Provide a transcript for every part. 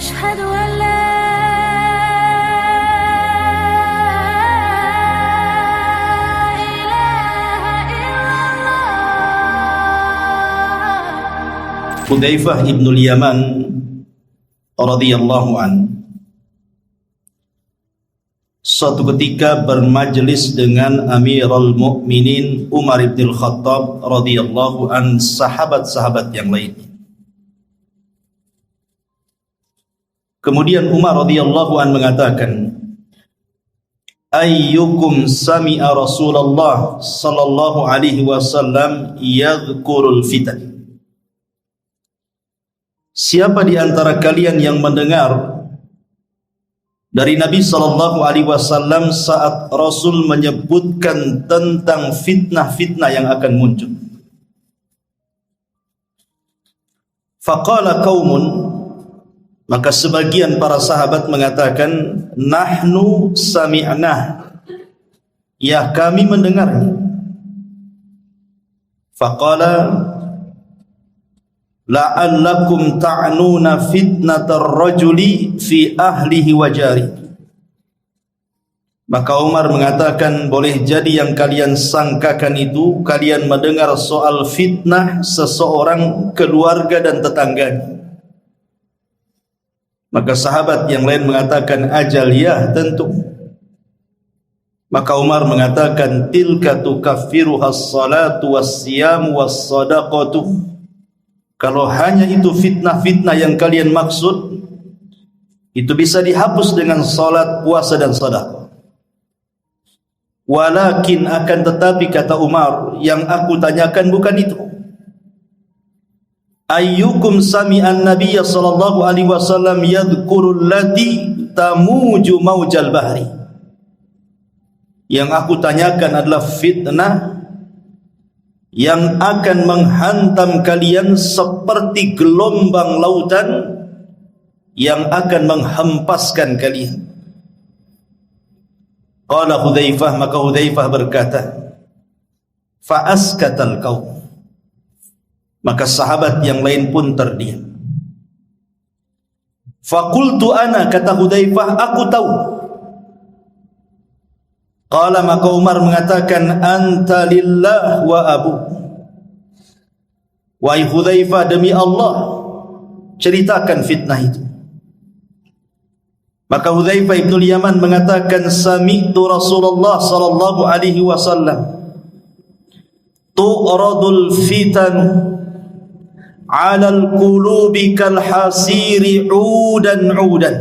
أشهد أن لا إله إلا الله. Hudzaifah ibnul Yaman radhiyallahu an suatu ketika bermajlis dengan Amirul Mukminin Umar bin Khattab radhiyallahu an, sahabat-sahabat yang lainnya. Kemudian Umar radhiyallahu an mengatakan, ayyukum sami'a Rasulullah sallallahu alaihi wasallam yadhkurul fitan. Siapa di antara kalian yang mendengar dari Nabi sallallahu alaihi wasallam saat Rasul menyebutkan tentang fitnah-fitnah yang akan muncul? Faqala qaumun, maka sebagian para sahabat mengatakan, nahnu sami'na, ya kami mendengarnya. Faqala la'allakum ta'nuna fitnatar rajuli fi ahlihi wa jari. Maka Umar mengatakan, boleh jadi yang kalian sangkakan itu kalian mendengar soal fitnah seseorang, keluarga dan tetangganya. Maka sahabat yang lain mengatakan, ajal ya, tentu. Maka Umar mengatakan, tilka tukaffiruha as-salatu was-siyamu was-sadaqatu. Kalau hanya itu fitnah-fitnah yang kalian maksud, itu bisa dihapus dengan salat, puasa dan sedekah. Walakin akan tetapi, kata Umar, yang aku tanyakan bukan itu. Ayyukum sami'an nabiyya sallallahu alaihi wasallam yadhkurul lati tamuju maujal bahri. Yang aku tanyakan adalah fitnah yang akan menghantam kalian seperti gelombang lautan yang akan menghempaskan kalian. Qala Hudzaifah, maka Hudzaifah berkata, fa askatal qaum, maka sahabat yang lain pun terdiam. Faqultu ana, kata Hudzaifah, aku tahu. Qala, maka Umar mengatakan, anta lillah wa abu. Wahai Hudzaifah, demi Allah, ceritakan fitnah itu. Maka Hudzaifah ibnul Yaman mengatakan, sami'tu Rasulullah sallallahu alaihi wasallam tu'radul fitan 'alal qulubi kal hasiri 'udan 'udan.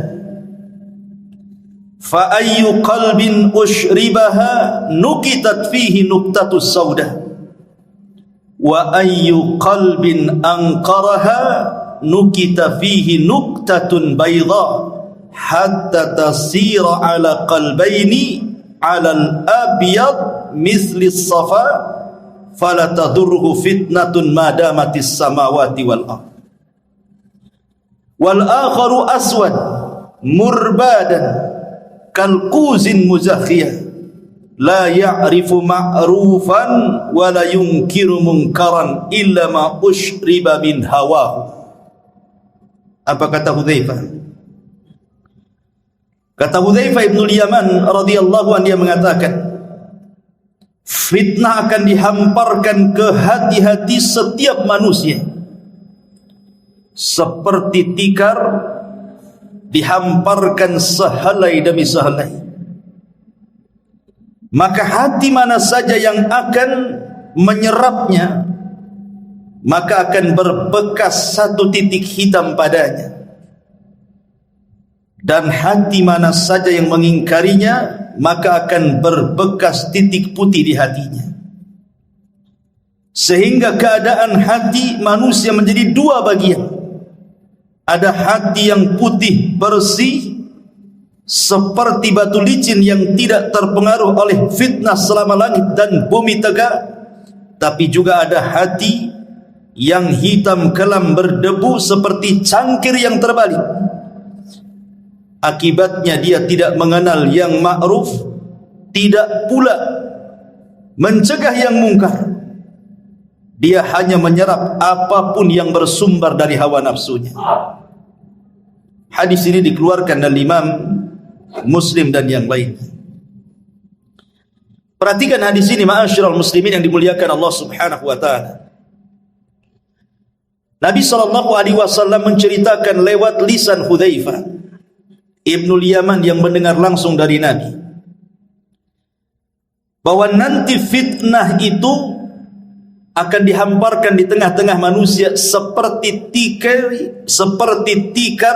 Fa ayyu qalbin ushribaha nukitat fihi nuktatus sauda wa ayyu qalbin anqaraha nukita fihi nuktatun bayda hatta tasira ala qalbaini ala al-abyad misli as-safa fala tadurruhu fitnatun ma damatis samawati wal ard wal akharu aswad murbadan kalquzin muzakhiyah la ya'rifu ma'rufan wa la yunkiru munkaran illa ma ushriba min hawahu. Apa kata Hudzaifah? Kata Hudzaifah ibnul Yaman radhiyallahu anhu, dia mengatakan, fitnah akan dihamparkan ke hati-hati setiap manusia seperti tikar dihamparkan sehelai demi sehelai. Maka hati mana saja yang akan menyerapnya, maka akan berbekas satu titik hitam padanya. Dan hati mana saja yang mengingkarinya, maka akan berbekas titik putih di hatinya. Sehingga keadaan hati manusia menjadi dua bagian. Ada hati yang putih bersih seperti batu licin yang tidak terpengaruh oleh fitnah selama langit dan bumi tegak, tapi juga ada hati yang hitam kelam berdebu seperti cangkir yang terbalik. Akibatnya dia tidak mengenal yang ma'ruf, tidak pula mencegah yang mungkar. Dia hanya menyerap apapun yang bersumber dari hawa nafsunya. Hadis ini dikeluarkan oleh Imam Muslim dan yang lain. Perhatikan hadis ini, ma'asyiral muslimin yang dimuliakan Allah Subhanahu wa taala. Nabi SAW menceritakan lewat lisan Hudzaifah Ibnul Yaman yang mendengar langsung dari Nabi, bahwa nanti fitnah itu akan dihamparkan di tengah-tengah manusia seperti tikar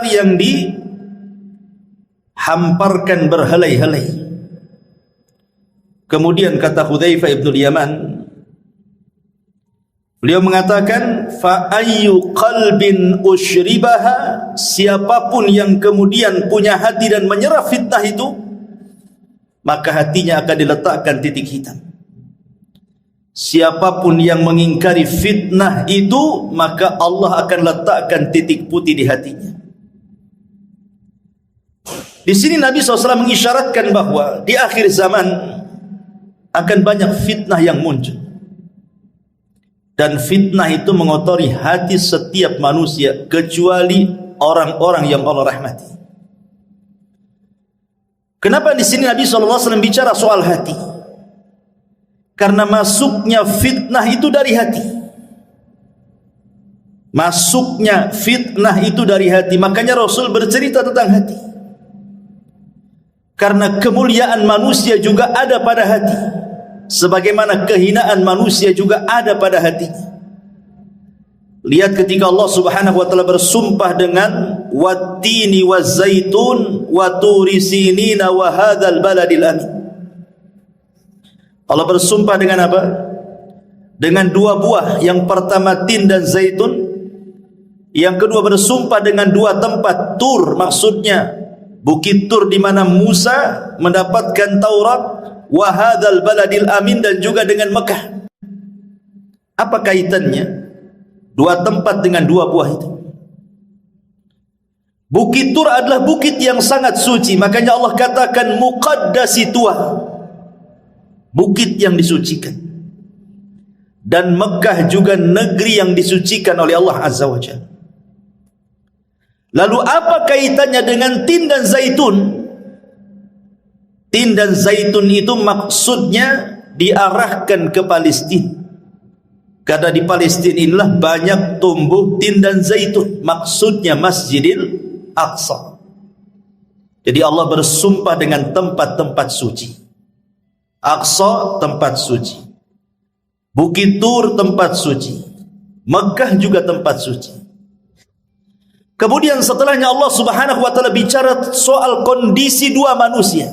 yang dihamparkan berhelai-helai. Kemudian kata Hudzaifah Ibnul Yaman, beliau mengatakan, fa ayyu qalbin ushribaha, siapapun yang kemudian punya hati dan menyerah fitnah itu, maka hatinya akan diletakkan titik hitam. Siapapun yang mengingkari fitnah itu, maka Allah akan letakkan titik putih di hatinya. Di sini Nabi SAW mengisyaratkan bahwa di akhir zaman akan banyak fitnah yang muncul, dan fitnah itu mengotori hati setiap manusia kecuali orang-orang yang Allah rahmati. Kenapa di sini Nabi SAW bicara soal hati? Karena masuknya fitnah itu dari hati. Masuknya fitnah itu dari hati. Makanya Rasul bercerita tentang hati. Karena kemuliaan manusia juga ada pada hati, sebagaimana kehinaan manusia juga ada pada hatinya. Lihat ketika Allah Subhanahu wa taala bersumpah dengan wattini wazzaitun wa turi sinina wa hadzal baladil amin. Allah bersumpah dengan apa? Dengan dua buah. Yang pertama tin dan zaitun. Yang kedua bersumpah dengan dua tempat, Tur, maksudnya Bukit Tur di mana Musa mendapatkan Taurat, wa hadzal baladil amin, dan juga dengan Mekah. Apa kaitannya dua tempat dengan dua buah itu? Bukit Tur adalah bukit yang sangat suci, makanya Allah katakan muqaddasi Tuah, bukit yang disucikan. Dan Mekah juga negeri yang disucikan oleh Allah Azza wa Jalla. Lalu apa kaitannya dengan tin dan zaitun? Tin dan zaitun itu maksudnya diarahkan ke Palestina. Karena di Palestina inilah banyak tumbuh tin dan zaitun. Maksudnya Masjidil Aqsa. Jadi Allah bersumpah dengan tempat-tempat suci. Aqsa tempat suci, Bukit Tur tempat suci, Mekah juga tempat suci. Kemudian setelahnya Allah Subhanahu wa taala bicara soal kondisi dua manusia.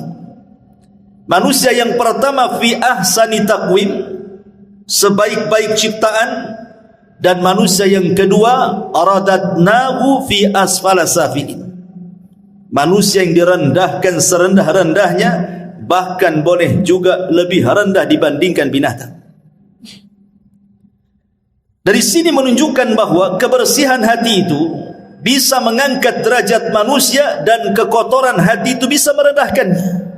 Manusia yang pertama fi ahsani taqwim, sebaik-baik ciptaan, dan manusia yang kedua aradatnahu fi asfala safilin, manusia yang direndahkan serendah-rendahnya, bahkan boleh juga lebih rendah dibandingkan binatang. Dari sini menunjukkan bahwa kebersihan hati itu bisa mengangkat derajat manusia, dan kekotoran hati itu bisa merendahkannya.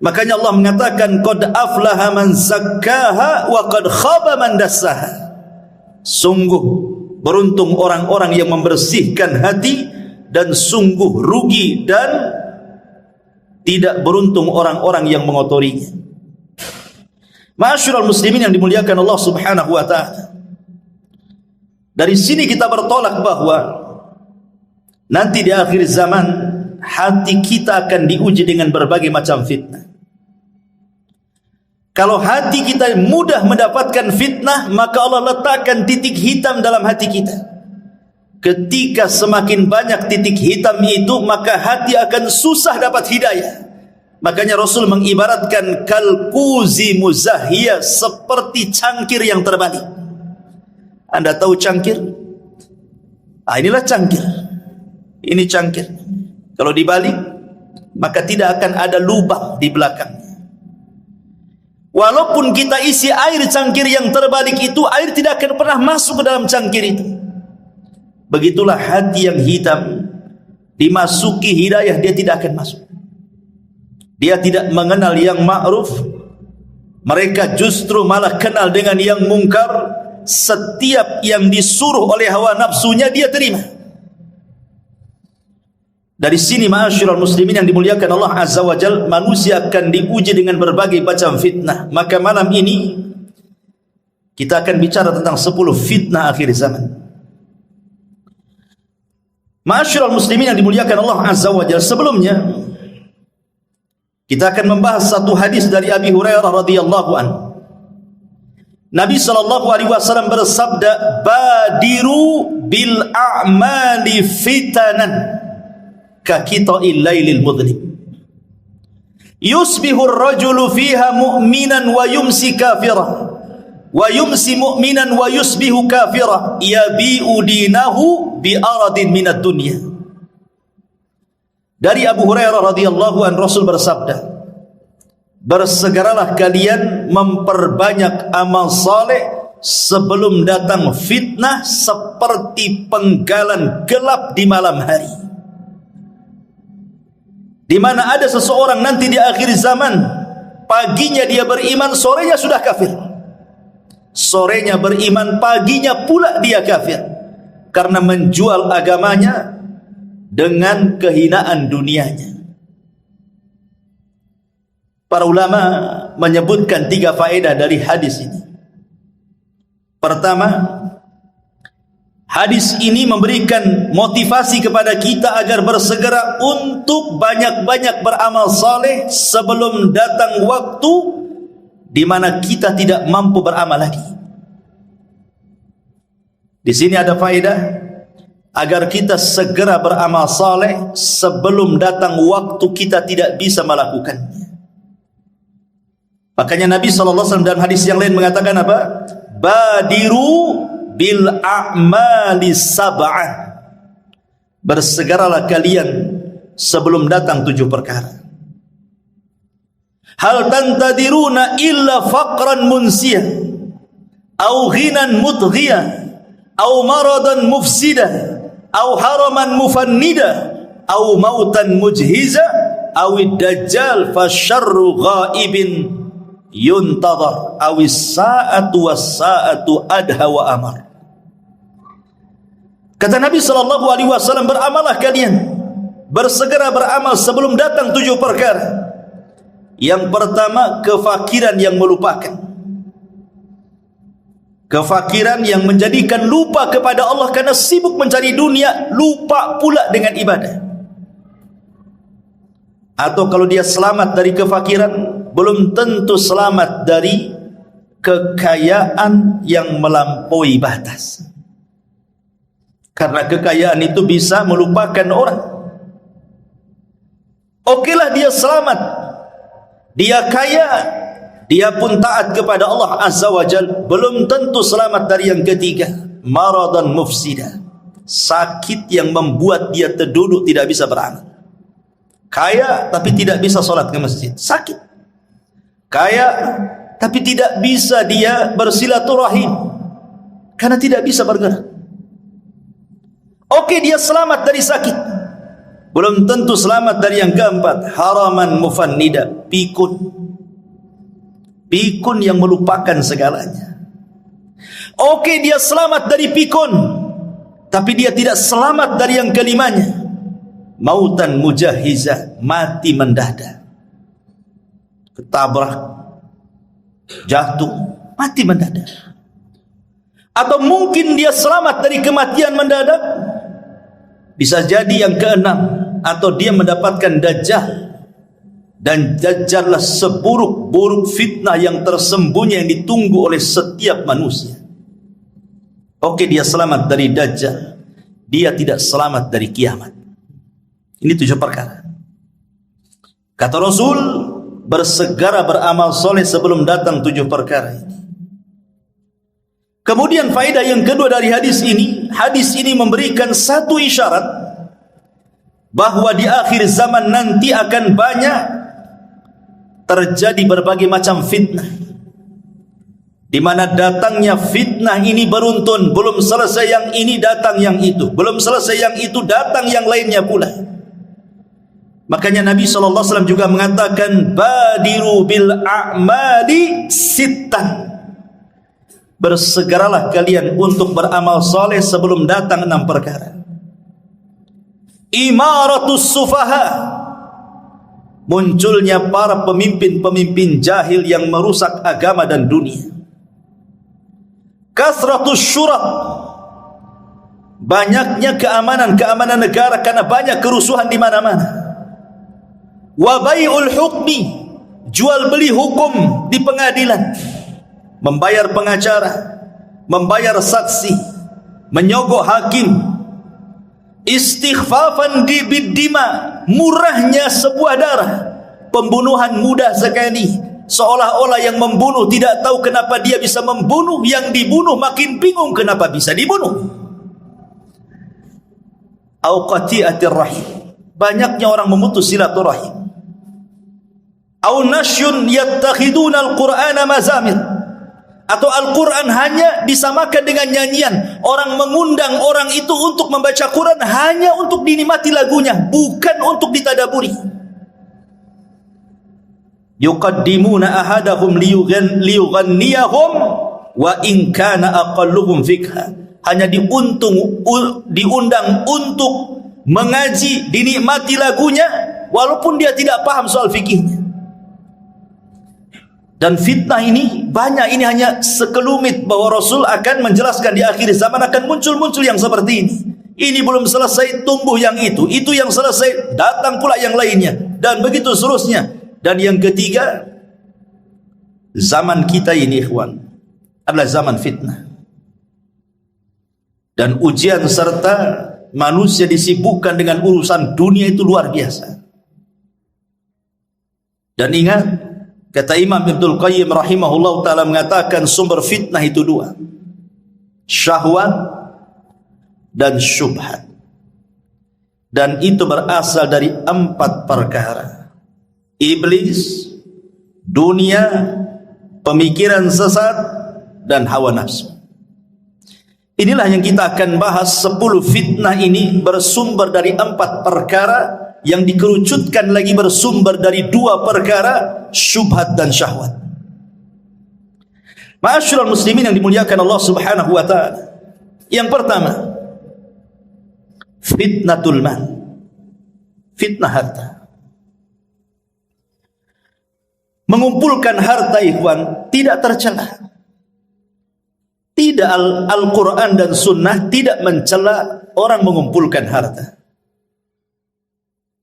Makanya Allah mengatakan qad aflaha man zakkaha wa qad khaba man dassaha. Sungguh beruntung orang-orang yang membersihkan hati, dan sungguh rugi dan tidak beruntung orang-orang yang mengotorinya. Ma'asyiral muslimin yang dimuliakan Allah Subhanahu wa taala. Dari sini kita bertolak bahwa nanti di akhir zaman hati kita akan diuji dengan berbagai macam fitnah. Kalau hati kita mudah mendapatkan fitnah, maka Allah letakkan titik hitam dalam hati kita. Ketika semakin banyak titik hitam itu, maka hati akan susah dapat hidayah. Makanya Rasul mengibaratkan kalkuzi muzahiyah, seperti cangkir yang terbalik. Anda tahu cangkir? Inilah cangkir. Ini cangkir. Kalau dibalik, maka tidak akan ada lubang di belakangnya. Walaupun kita isi air cangkir yang terbalik itu, air tidak akan pernah masuk ke dalam cangkir itu. Begitulah hati yang hitam, dimasuki hidayah dia tidak akan masuk. Dia tidak mengenal yang ma'ruf, mereka justru malah kenal dengan yang mungkar. Setiap yang disuruh oleh hawa nafsunya dia terima. Dari sini ma'asyiral muslimin yang dimuliakan Allah Azza wa Jalla, manusia akan diuji dengan berbagai macam fitnah. Maka malam ini kita akan bicara tentang 10 fitnah akhir zaman. Ma'asyiral muslimin yang dimuliakan Allah Azza wa Jalla, sebelumnya kita akan membahas satu hadis dari Abi Hurairah radhiyallahu anhu. Nabi sallallahu alaihi wasallam bersabda, "Badiru bil a'mali fitanan ka qita'il lailil mudlim. Yusbihu ar-rajulu fiha mu'minan wa yumsi kafiran, wa yumsi mu'minan wa yusbihu kafiran, yabi'u dinahu bi aradin minad dunya." Dari Abu Hurairah radhiyallahu anhu, Rasul bersabda, "Bersegeralah kalian memperbanyak amal saleh sebelum datang fitnah seperti penggalan gelap di malam hari." Di mana ada seseorang nanti di akhir zaman, paginya dia beriman, sorenya sudah kafir. Sorenya beriman, paginya pula dia kafir, karena menjual agamanya dengan kehinaan dunianya. Para ulama menyebutkan 3 faedah dari hadis ini. Pertama, hadis ini memberikan motivasi kepada kita agar bersegera untuk banyak-banyak beramal saleh sebelum datang waktu di mana kita tidak mampu beramal lagi. Di sini ada faedah agar kita segera beramal saleh sebelum datang waktu kita tidak bisa melakukannya. Makanya Nabi SAW dalam hadis yang lain mengatakan apa? Badiru bil a'mali sab'an. Bersegeralah kalian sebelum datang 7 perkara. Hal tantadiruna illa faqran munsiyah, au ghinan mutghiyah, au maradan mufsidah, au haraman mufannida, au mautan mujhiza, au dajjal fasyarru ghaibin yuntadhar, awis sa'atu was sa'atu adha wa amar. Kata Nabi sallallahu alaihi wasallam, beramalah kalian, bersegera beramal sebelum datang 7 perkara. Yang pertama, kefakiran yang melupakan. Kefakiran yang menjadikan lupa kepada Allah karena sibuk mencari dunia, lupa pula dengan ibadah. Atau kalau dia selamat dari kefakiran, belum tentu selamat dari kekayaan yang melampaui batas. Karena kekayaan itu bisa melupakan orang. Okelah dia selamat, dia kaya, dia pun taat kepada Allah Azza wa Jalla, belum tentu selamat dari yang ketiga, maradan mufsida, sakit yang membuat dia terduduk tidak bisa beramal. Kaya tapi tidak bisa sholat ke masjid, sakit. Kaya tapi tidak bisa dia bersilaturahim karena tidak bisa bergerak. Oke, dia selamat dari sakit, belum tentu selamat dari yang keempat, haraman mufannida, pikun. Pikun yang melupakan segalanya. Oke, dia selamat dari pikun, tapi dia tidak selamat dari yang kelimanya, mautan mujahiza, mati mendadak, ketabrak, jatuh, mati mendadak. Atau mungkin dia selamat dari kematian mendadak, bisa jadi yang keenam, atau dia mendapatkan dajjal, dan dajjallah seburuk-buruk fitnah yang tersembunyi yang ditunggu oleh setiap manusia. Oke, dia selamat dari dajjal, dia tidak selamat dari kiamat. Ini 7 perkara. Kata Rasul, bersegera beramal soleh sebelum datang 7 perkara ini. Kemudian faedah yang kedua dari hadis ini memberikan satu isyarat bahwa di akhir zaman nanti akan banyak terjadi berbagai macam fitnah, di mana datangnya fitnah ini beruntun, belum selesai yang ini datang yang itu, belum selesai yang itu datang yang lainnya pula. Makanya Nabi SAW juga mengatakan, badiru bil a'mali sittan. Bersegeralah kalian untuk beramal soleh sebelum datang 6 perkara. imaratus sufaha, munculnya para pemimpin-pemimpin jahil yang merusak agama dan dunia. Kasratus syurat, banyaknya keamanan negara karena banyak kerusuhan di mana-mana. Wa bai'ul hukmi, jual beli hukum di pengadilan, membayar pengacara, membayar saksi, menyogok hakim. Istighfafan biddima, murahnya sebuah darah, pembunuhan mudah sekali, seolah-olah yang membunuh tidak tahu kenapa dia bisa membunuh, yang dibunuh makin bingung kenapa bisa dibunuh. Au qati'atir rahim, banyaknya orang memutus silaturahim. Au nasyun yattakhiduna al-Qur'ana mazamir, atau Al-Quran hanya disamakan dengan nyanyian. Orang mengundang orang itu untuk membaca Quran hanya untuk dinikmati lagunya, bukan untuk ditadaburi. Yuqaddimuna ahadahum liyughanniyahum wa in kana aqalluhum fikha, hanya diundang untuk mengaji, dinikmati lagunya walaupun dia tidak paham soal fikihnya. Dan fitnah ini banyak, ini hanya sekelumit bahwa Rasul akan menjelaskan di akhir zaman akan muncul-muncul yang seperti ini. Ini belum selesai, tumbuh yang itu yang selesai, datang pula yang lainnya, dan begitu seterusnya. Dan yang ketiga, zaman kita ini ikhwan adalah zaman fitnah. Dan ujian serta manusia disibukkan dengan urusan dunia itu luar biasa. Dan ingat, kata Imam Ibnul Qayyim rahimahullah ta'ala mengatakan sumber fitnah itu dua, syahwat dan syubhat. Dan itu berasal dari 4 perkara: iblis, dunia, pemikiran sesat, dan hawa nafsu. Inilah yang kita akan bahas. 10 fitnah ini bersumber dari 4 perkara, yang dikerucutkan lagi bersumber dari 2 perkara, syubhat dan syahwat. Ma'asyiral muslimin yang dimuliakan Allah Subhanahu wa taala. Yang pertama, fitnatul mal, fitnah harta. Mengumpulkan harta ikhwan tidak tercela. Tidak, Al-Quran dan Sunnah tidak mencela orang mengumpulkan harta.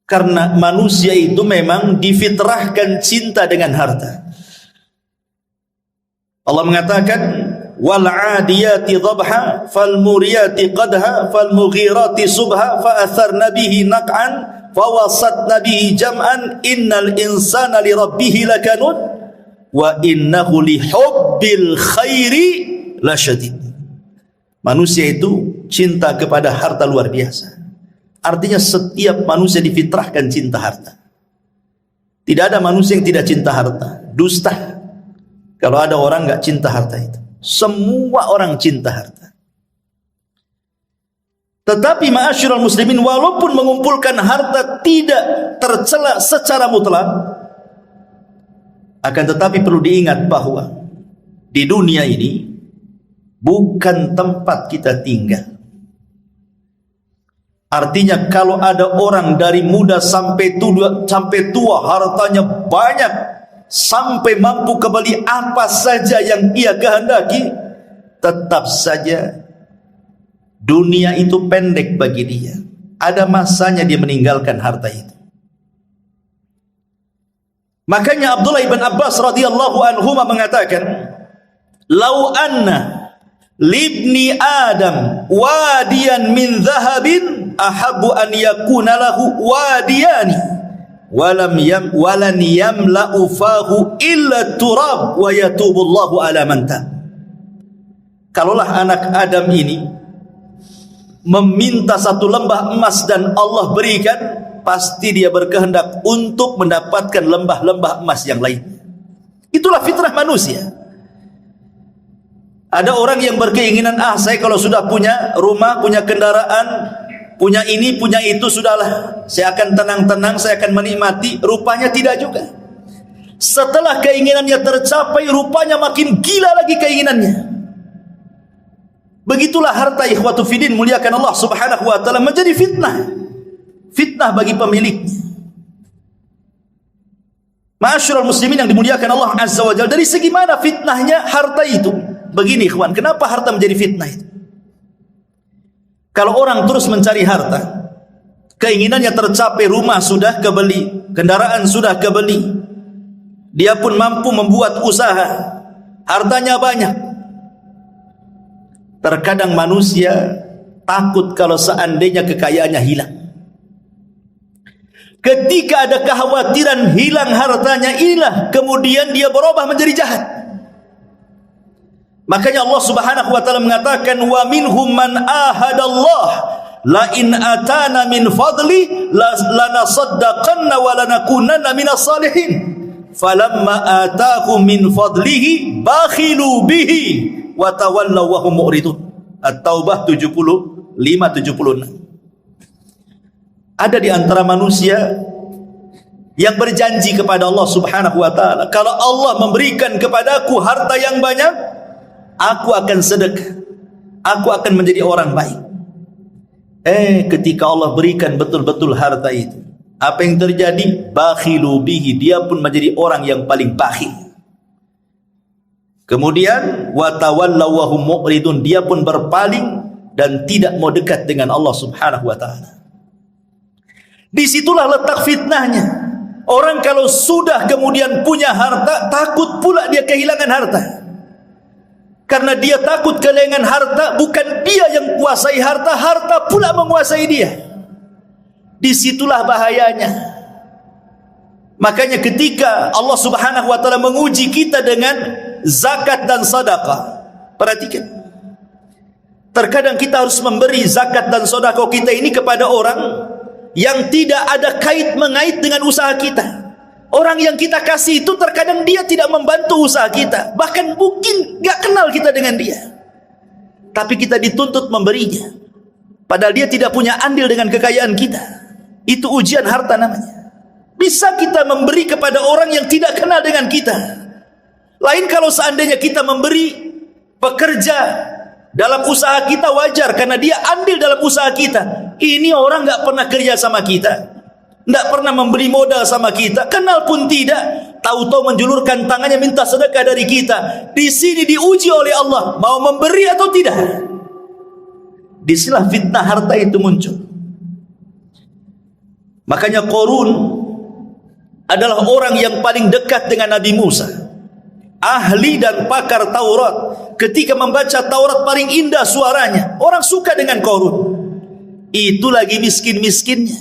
Karena manusia itu memang difitrahkan cinta dengan harta. Allah mengatakan, wal 'adiyati dhabha fal muriyati qadha fal mughirati subha fa atharna bihi naq'an fa wasatna bihi jam'an innal insana li rabbih lakanud wa innahu li hubbil khairi lasyadid. Manusia itu cinta kepada harta luar biasa. Artinya setiap manusia difitrahkan cinta harta. Tidak ada manusia yang tidak cinta harta. Dusta kalau ada orang enggak cinta harta itu. Semua orang cinta harta. Tetapi ma'asyiral muslimin, walaupun mengumpulkan harta tidak tercela secara mutlak, akan tetapi perlu diingat bahwa di dunia ini bukan tempat kita tinggal. Artinya kalau ada orang dari muda sampai tua hartanya banyak, sampai mampu kembali apa saja yang ia kehendaki, tetap saja dunia itu pendek bagi dia. Ada masanya dia meninggalkan harta itu. Makanya Abdullah ibn Abbas radhiyallahu anhuma mengatakan, "Lau anna libni Adam wadiyan min dhahabin ahabbu an yakuna lahu wadiyani walan yamla'u fahu illa turab wa yatubu Allahu ala man tab." Kalaulah anak Adam ini meminta satu lembah emas dan Allah berikan, pasti dia berkehendak untuk mendapatkan lembah-lembah emas yang lain. Itulah fitrah manusia. Ada orang yang berkeinginan, saya kalau sudah punya rumah, punya kendaraan, punya ini, punya itu, sudahlah, saya akan tenang-tenang, saya akan menikmati. Rupanya tidak juga. Setelah keinginannya tercapai, rupanya makin gila lagi keinginannya. Begitulah harta, ikhwatu fiddin, muliakan Allah Subhanahu wa taala, menjadi fitnah. fitnah bagi pemiliknya. Ma'asyiral muslimin yang dimuliakan Allah Azza wa Jalla, dari segi mana fitnahnya harta itu? Begini ikhwan, kenapa harta menjadi fitnah itu? Kalau orang terus mencari harta, keinginannya tercapai, rumah sudah kebeli, kendaraan sudah kebeli, dia pun mampu membuat usaha, hartanya banyak. Terkadang manusia takut kalau seandainya kekayaannya hilang. Ketika ada kekhawatiran hilang hartanya, inilah kemudian dia berubah menjadi jahat. Makanya Allah Subhanahu wa taala mengatakan, wa minhum man ahadallah la in atana min fadli lanasaddaqanna wa lanakunanna minas salihin falamma atahum min fadlihi bakhilu bihi wa tawallaw wa hum mu'ridun. At-Taubah 75-76. Ada di antara manusia yang berjanji kepada Allah Subhanahu wa taala, kalau Allah memberikan kepadaku harta yang banyak, aku akan sedekah, aku akan menjadi orang baik. Ketika Allah berikan betul-betul harta itu, apa yang terjadi? Bakhilu bihi, dia pun menjadi orang yang paling bakhil. Kemudian wa tawallaw wa hum mu'ridun, dia pun berpaling dan tidak mau dekat dengan Allah Subhanahu wa taala. Disitulah letak fitnahnya. Orang kalau sudah kemudian punya harta, takut pula dia kehilangan harta. Karena dia takut kehilangan harta, bukan dia yang kuasai harta, harta pula menguasai dia. Disitulah bahayanya. Makanya ketika Allah Subhanahu wa taala menguji kita dengan zakat dan sedekah, perhatikan. Terkadang kita harus memberi zakat dan sedekah kita ini kepada orang yang tidak ada kait mengait dengan usaha kita. Orang yang kita kasih itu terkadang dia tidak membantu usaha kita, bahkan mungkin gak kenal kita dengan dia, tapi kita dituntut memberinya, padahal dia tidak punya andil dengan kekayaan kita. Itu ujian harta namanya. Bisa kita memberi kepada orang yang tidak kenal dengan kita. Lain kalau seandainya kita memberi pekerja dalam usaha kita, wajar karena dia andil dalam usaha kita. Ini orang gak pernah kerja sama kita, tidak pernah memberi modal sama kita, kenal pun tidak, tahu-tahu menjulurkan tangannya minta sedekah dari kita. Di sini diuji oleh Allah, mau memberi atau tidak. Disinilah fitnah harta itu muncul. Makanya Qarun adalah orang yang paling dekat dengan Nabi Musa, ahli dan pakar Taurat. Ketika membaca Taurat paling indah suaranya, orang suka dengan Qarun. Itu lagi miskin-miskinnya.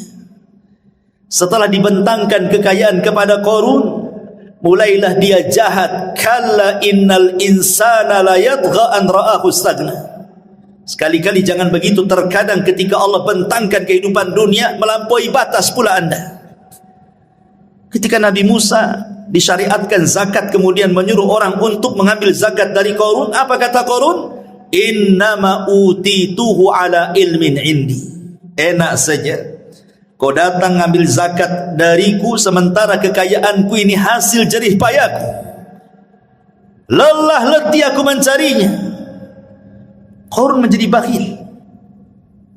Setelah dibentangkan kekayaan kepada Qarun, mulailah dia jahat. Kalla innal insana la yatgha an ra'ahu istaghna. Sekali-kali jangan begitu. Terkadang ketika Allah bentangkan kehidupan dunia, melampaui batas pula Anda. Ketika Nabi Musa disyariatkan zakat, kemudian menyuruh orang untuk mengambil zakat dari Qarun, apa kata Qarun? Innama utituhu ala ilmin indi. Enak saja kau datang ngambil zakat dariku, sementara kekayaanku ini hasil jerih payahku. Lelah letih aku mencarinya. Qarun menjadi bakhil.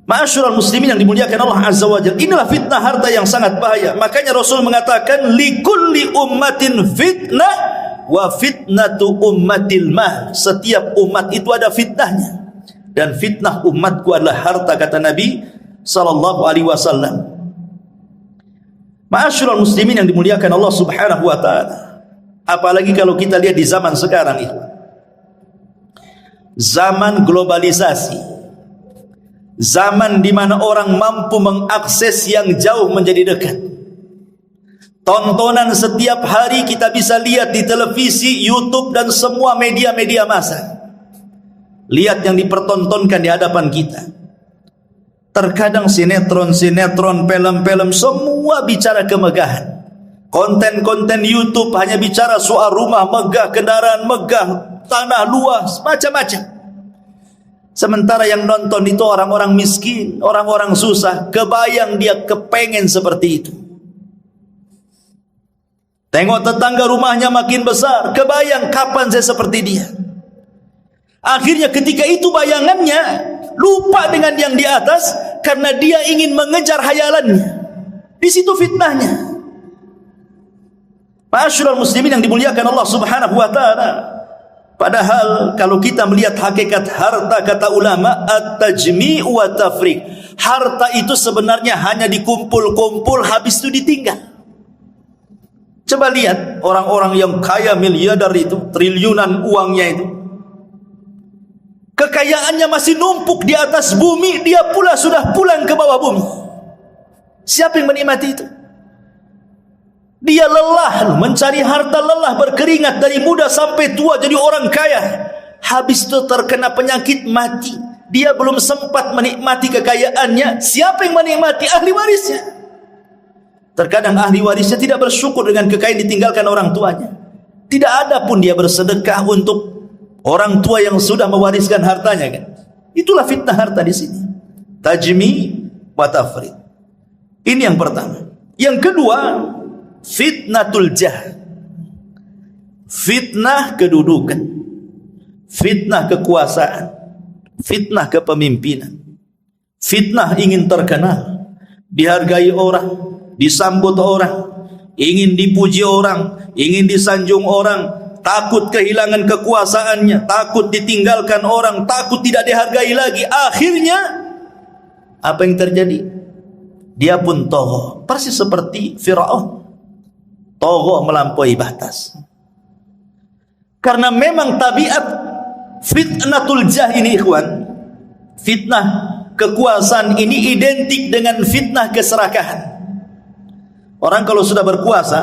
Ma'asyiral muslimin yang dimuliakan Allah Azza wa Jalla, inilah fitnah harta yang sangat bahaya. Makanya Rasul mengatakan, likulli ummatin fitnah wa fitnatu ummatil mal. Setiap umat itu ada fitnahnya, dan fitnah umatku adalah harta, kata Nabi sallallahu alaihi wasallam. Ma'asyiral muslimin yang dimuliakan Allah Subhanahu wa taala, apalagi kalau kita lihat di zaman sekarang ini, zaman globalisasi, zaman di mana orang mampu mengakses yang jauh menjadi dekat. Tontonan setiap hari kita bisa lihat di televisi, YouTube dan semua media-media massa. Lihat yang dipertontonkan di hadapan kita. Terkadang sinetron-sinetron, film-film, semua bicara kemegahan. Konten-konten YouTube hanya bicara soal rumah megah, kendaraan megah, tanah luas, macam-macam. Sementara yang nonton itu orang-orang miskin, orang-orang susah. Kebayang dia kepengen seperti itu. Tengok tetangga rumahnya makin besar, kebayang kapan saya seperti dia. Akhirnya ketika itu bayangannya lupa dengan yang di atas, karena dia ingin mengejar hayalannya. Di situ fitnahnya. Ma'asyiral muslimin yang dimuliakan Allah Subhanahu wa taala. Padahal kalau kita melihat hakikat harta, kata ulama, at-tajmi' wa tafriq. Harta itu sebenarnya hanya dikumpul-kumpul, habis itu ditinggal. Coba lihat orang-orang yang kaya miliarder itu, triliunan uangnya itu, kekayaannya masih numpuk di atas bumi, dia pula sudah pulang ke bawah bumi. Siapa yang menikmati itu? Dia lelah mencari harta, lelah berkeringat dari muda sampai tua jadi orang kaya. Habis itu terkena penyakit, mati. Dia belum sempat menikmati kekayaannya. Siapa yang menikmati? Ahli warisnya. Terkadang ahli warisnya tidak bersyukur dengan kekayaan ditinggalkan orang tuanya. Tidak ada pun dia bersedekah untuk orang tua yang sudah mewariskan hartanya, kan? Itulah fitnah harta di sini. Tajmi wa tafriq. Ini yang pertama. Yang kedua, fitnatul jah. Fitnah kedudukan, fitnah kekuasaan, fitnah kepemimpinan, fitnah ingin terkenal, dihargai orang, disambut orang, ingin dipuji orang, ingin disanjung orang, takut kehilangan kekuasaannya, takut ditinggalkan orang, takut tidak dihargai lagi. Akhirnya apa yang terjadi? Dia pun tagha, persis seperti Firaun, tagha melampaui batas. Karena memang tabiat fitnatul jah ini, ikhwan, fitnah kekuasaan ini identik dengan fitnah keserakahan. Orang kalau sudah berkuasa,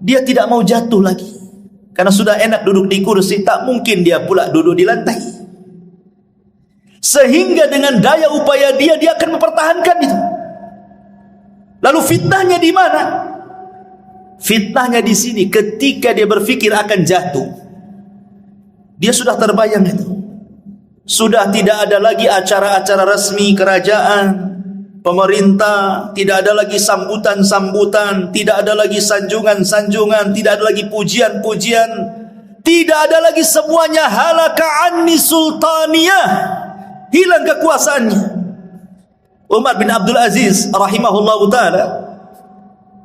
dia tidak mau jatuh lagi. Karena sudah enak duduk di kursi, tak mungkin dia pula duduk di lantai. Sehingga dengan daya upaya dia akan mempertahankan itu. Lalu fitnahnya di mana? Fitnahnya di sini, ketika dia berpikir akan jatuh, dia sudah terbayang itu. Sudah tidak ada lagi acara-acara resmi kerajaan, pemerintah, tidak ada lagi sambutan-sambutan, tidak ada lagi sanjungan-sanjungan, tidak ada lagi pujian-pujian, tidak ada lagi, semuanya halaka anni sultaniyah, hilang kekuasaannya. Umar bin Abdul Aziz rahimahullahu ta'ala,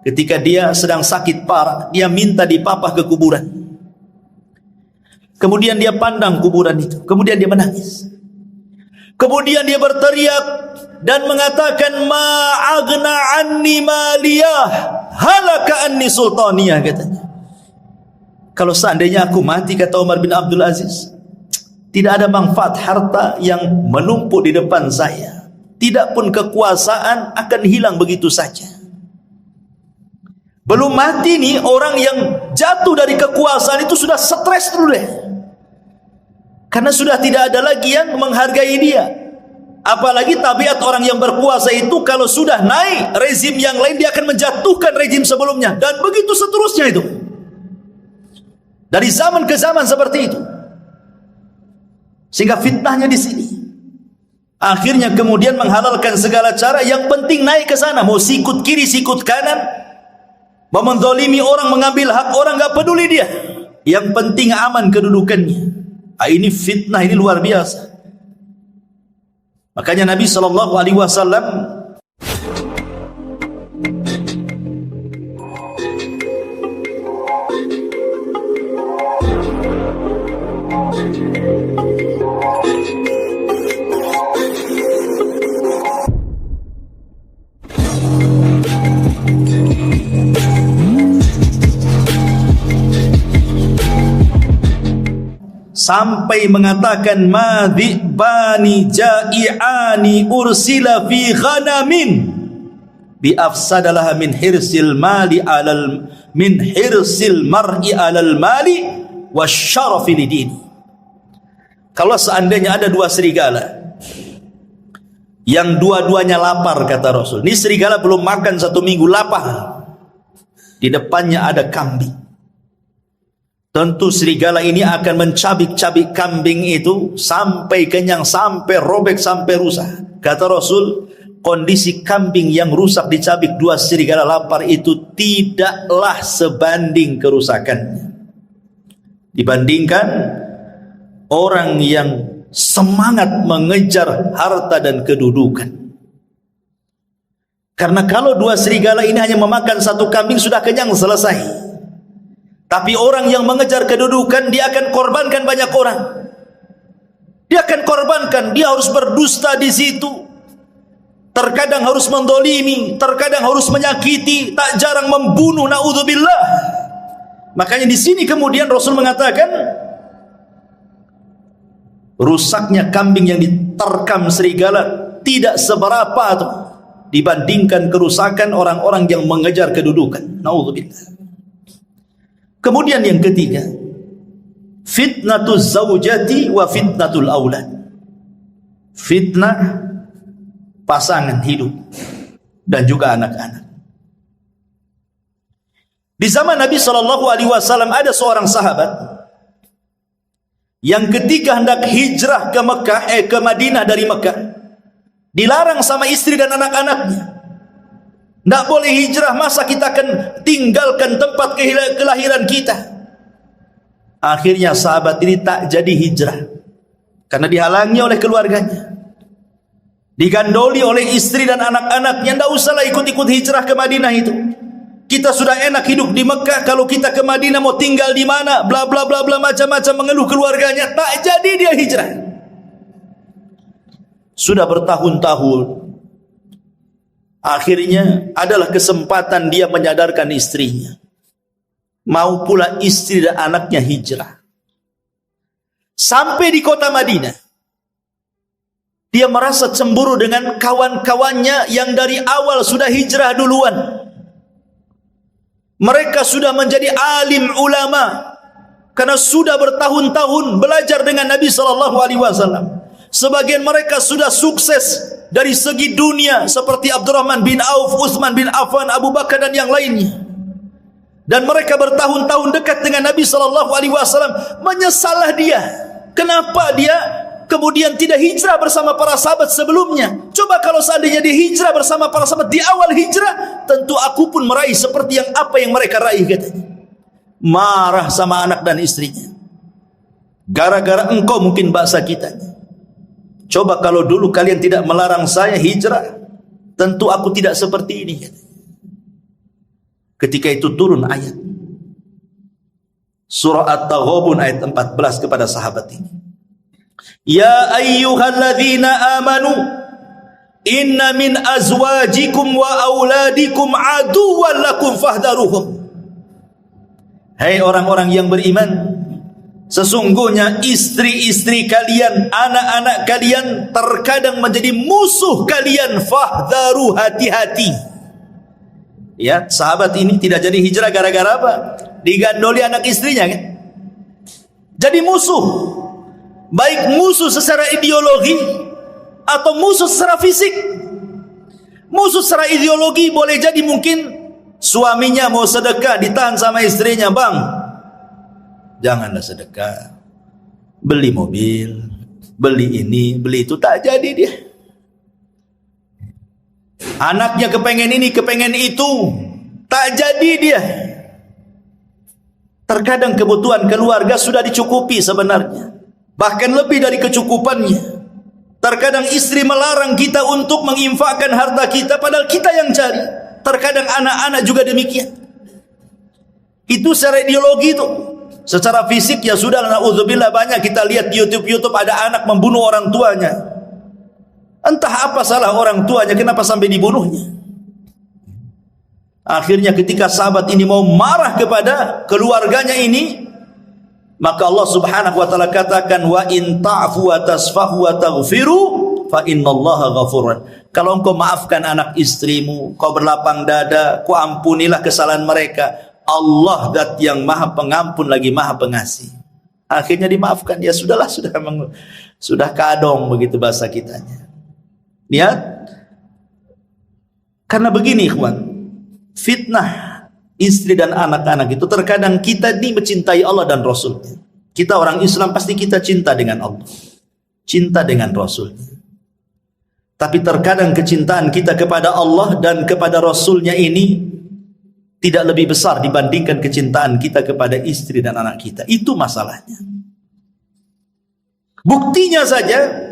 ketika dia sedang sakit parah, dia minta dipapah ke kuburan. Kemudian dia pandang kuburan itu, kemudian dia menangis. Kemudian dia berteriak dan mengatakan, ma'agna anni maliyah, halaka anni sultaniyah, katanya. Kalau seandainya aku mati, kata Umar bin Abdul Aziz, tidak ada manfaat harta yang menumpuk di depan saya. Tidak pun kekuasaan akan hilang begitu saja. Belum mati nih, orang yang jatuh dari kekuasaan itu sudah stres dulu deh. Karena sudah tidak ada lagi yang menghargai dia. Apalagi tabiat orang yang berkuasa itu, kalau sudah naik rezim yang lain, dia akan menjatuhkan rezim sebelumnya. Dan begitu seterusnya itu. Dari zaman ke zaman seperti itu. Sehingga fitnahnya di sini. Akhirnya kemudian menghalalkan segala cara, yang penting naik ke sana, mau sikut kiri, sikut kanan, mau menzalimi orang, mengambil hak orang, enggak peduli dia. Yang penting aman kedudukannya. Ini fitnah, ini luar biasa. Makanya Nabi SAW sampai mengatakan, madhibani ja'i'ani ursila fi ghanamin bi afsadalah min hirsil mali alal min hirsil mar'i alal mali wasyarafi lidini. Kalau seandainya ada dua serigala yang dua-duanya lapar, kata Rasul, ini serigala belum makan 1 minggu, lapar, di depannya ada kambing. Tentu serigala ini akan mencabik-cabik kambing itu sampai kenyang, sampai robek, sampai rusak. Kata Rasul, kondisi kambing yang rusak dicabik dua serigala lapar itu tidaklah sebanding kerusakannya dibandingkan orang yang semangat mengejar harta dan kedudukan. Karena kalau dua serigala ini hanya memakan satu kambing sudah kenyang, selesai. Tapi orang yang mengejar kedudukan, dia akan korbankan banyak orang. Dia akan korbankan, dia harus berdusta di situ. Terkadang harus mendolimi, terkadang harus menyakiti, tak jarang membunuh, naudzubillah. Makanya di sini kemudian Rasul mengatakan, rusaknya kambing yang diterkam serigala tidak seberapa tuh dibandingkan kerusakan orang-orang yang mengejar kedudukan. Naudzubillah. Kemudian yang ketiga, fitnatuz zaujati wa fitnatul aulad. Fitnah pasangan hidup dan juga anak-anak. Di zaman Nabi SAW ada seorang sahabat yang ketika hendak hijrah ke Mekah, ke Madinah dari Mekah, dilarang sama istri dan anak-anaknya. Tidak boleh hijrah, masa kita akan tinggalkan tempat kelahiran kita. Akhirnya sahabat ini tak jadi hijrah karena dihalangi oleh keluarganya, digandoli oleh istri dan anak-anaknya. Tidak usahlah ikut-ikut hijrah ke Madinah itu. Kita sudah enak hidup di Mekah, kalau kita ke Madinah mau tinggal di mana? Bla bla bla bla, macam-macam mengeluh keluarganya. Tak jadi dia hijrah. Sudah bertahun-tahun. Akhirnya adalah kesempatan dia menyadarkan istrinya. Mau pula istri dan anaknya hijrah. Sampai di kota Madinah, dia merasa cemburu dengan kawan-kawannya yang dari awal sudah hijrah duluan. Mereka sudah menjadi alim ulama karena sudah bertahun-tahun belajar dengan Nabi SAW. Sebagian mereka sudah sukses dari segi dunia seperti Abdurrahman bin Auf, Utsman bin Affan, Abu Bakar dan yang lainnya. Dan mereka bertahun-tahun dekat dengan Nabi SAW. Menyesallah dia. Kenapa dia kemudian tidak hijrah bersama para sahabat sebelumnya? Coba kalau seandainya dia hijrah bersama para sahabat di awal hijrah, tentu aku pun meraih seperti apa yang mereka raih, katanya. Marah sama anak dan istrinya. Gara-gara engkau mungkin bahasa kitanya. Coba kalau dulu kalian tidak melarang saya hijrah, tentu aku tidak seperti ini, katanya. Ketika itu turun ayat surah At-Taghabun ayat 14 kepada sahabat ini. Ya ayyuhalladzina amanu inna min azwajikum wa auladikum aduwwan lakum fahdharuhum. Hai orang-orang yang beriman, sesungguhnya istri-istri kalian, anak-anak kalian terkadang menjadi musuh kalian. Fahdharu, hati-hati. Ya, sahabat ini tidak jadi hijrah gara-gara apa? Digandoli anak istrinya, kan? Jadi musuh. Baik musuh secara ideologi atau musuh secara fisik. Musuh secara ideologi boleh jadi mungkin suaminya mau sedekah, ditahan sama istrinya. Bang, janganlah sedekah, beli mobil, beli ini, beli itu. Tak jadi dia. Anaknya kepengen ini, kepengen itu, tak jadi dia. Terkadang kebutuhan keluarga sudah dicukupi sebenarnya, bahkan lebih dari kecukupannya. Terkadang istri melarang kita untuk menginfakkan harta kita, padahal kita yang cari. Terkadang anak-anak juga demikian. Itu secara ideologi itu. Secara fisik ya sudah, na'udzubillah, banyak kita lihat di YouTube ada anak membunuh orang tuanya. Entah apa salah orang tuanya, kenapa sampai dibunuhnya. Akhirnya ketika sahabat ini mau marah kepada keluarganya ini, maka Allah Subhanahu wa taala katakan, wa in ta'fu wa tasfahu wa taghfiru fa innallaha ghafurun. Kalau engkau maafkan anak istrimu, kau berlapang dada, kau ampunilah kesalahan mereka, Allah zat yang maha pengampun lagi maha pengasih. Akhirnya dimaafkan. Ya sudahlah, sudah kadong, begitu bahasa kitanya. Lihat, karena begini ikhwan, fitnah istri dan anak-anak itu terkadang kita ini mencintai Allah dan Rasulnya. Kita orang Islam pasti kita cinta dengan Allah, cinta dengan Rasulnya. Tapi terkadang kecintaan kita kepada Allah dan kepada Rasulnya ini tidak lebih besar dibandingkan kecintaan kita kepada istri dan anak kita. Itu masalahnya. Buktinya saja,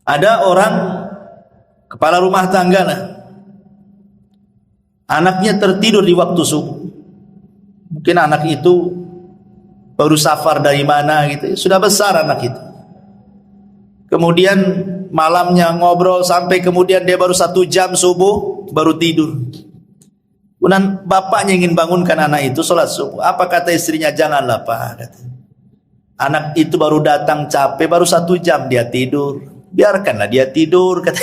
ada orang kepala rumah tangga lah, anaknya tertidur di waktu subuh. Mungkin anak itu baru safar dari mana gitu, sudah besar anak itu. Kemudian malamnya ngobrol sampai kemudian dia baru 1 jam subuh baru tidur. Kemudian bapaknya ingin bangunkan anak itu sholat subuh. Apa kata istrinya? Janganlah Pak, kata. Anak itu baru datang capek, baru 1 jam dia tidur. Biarkanlah dia tidur, kata.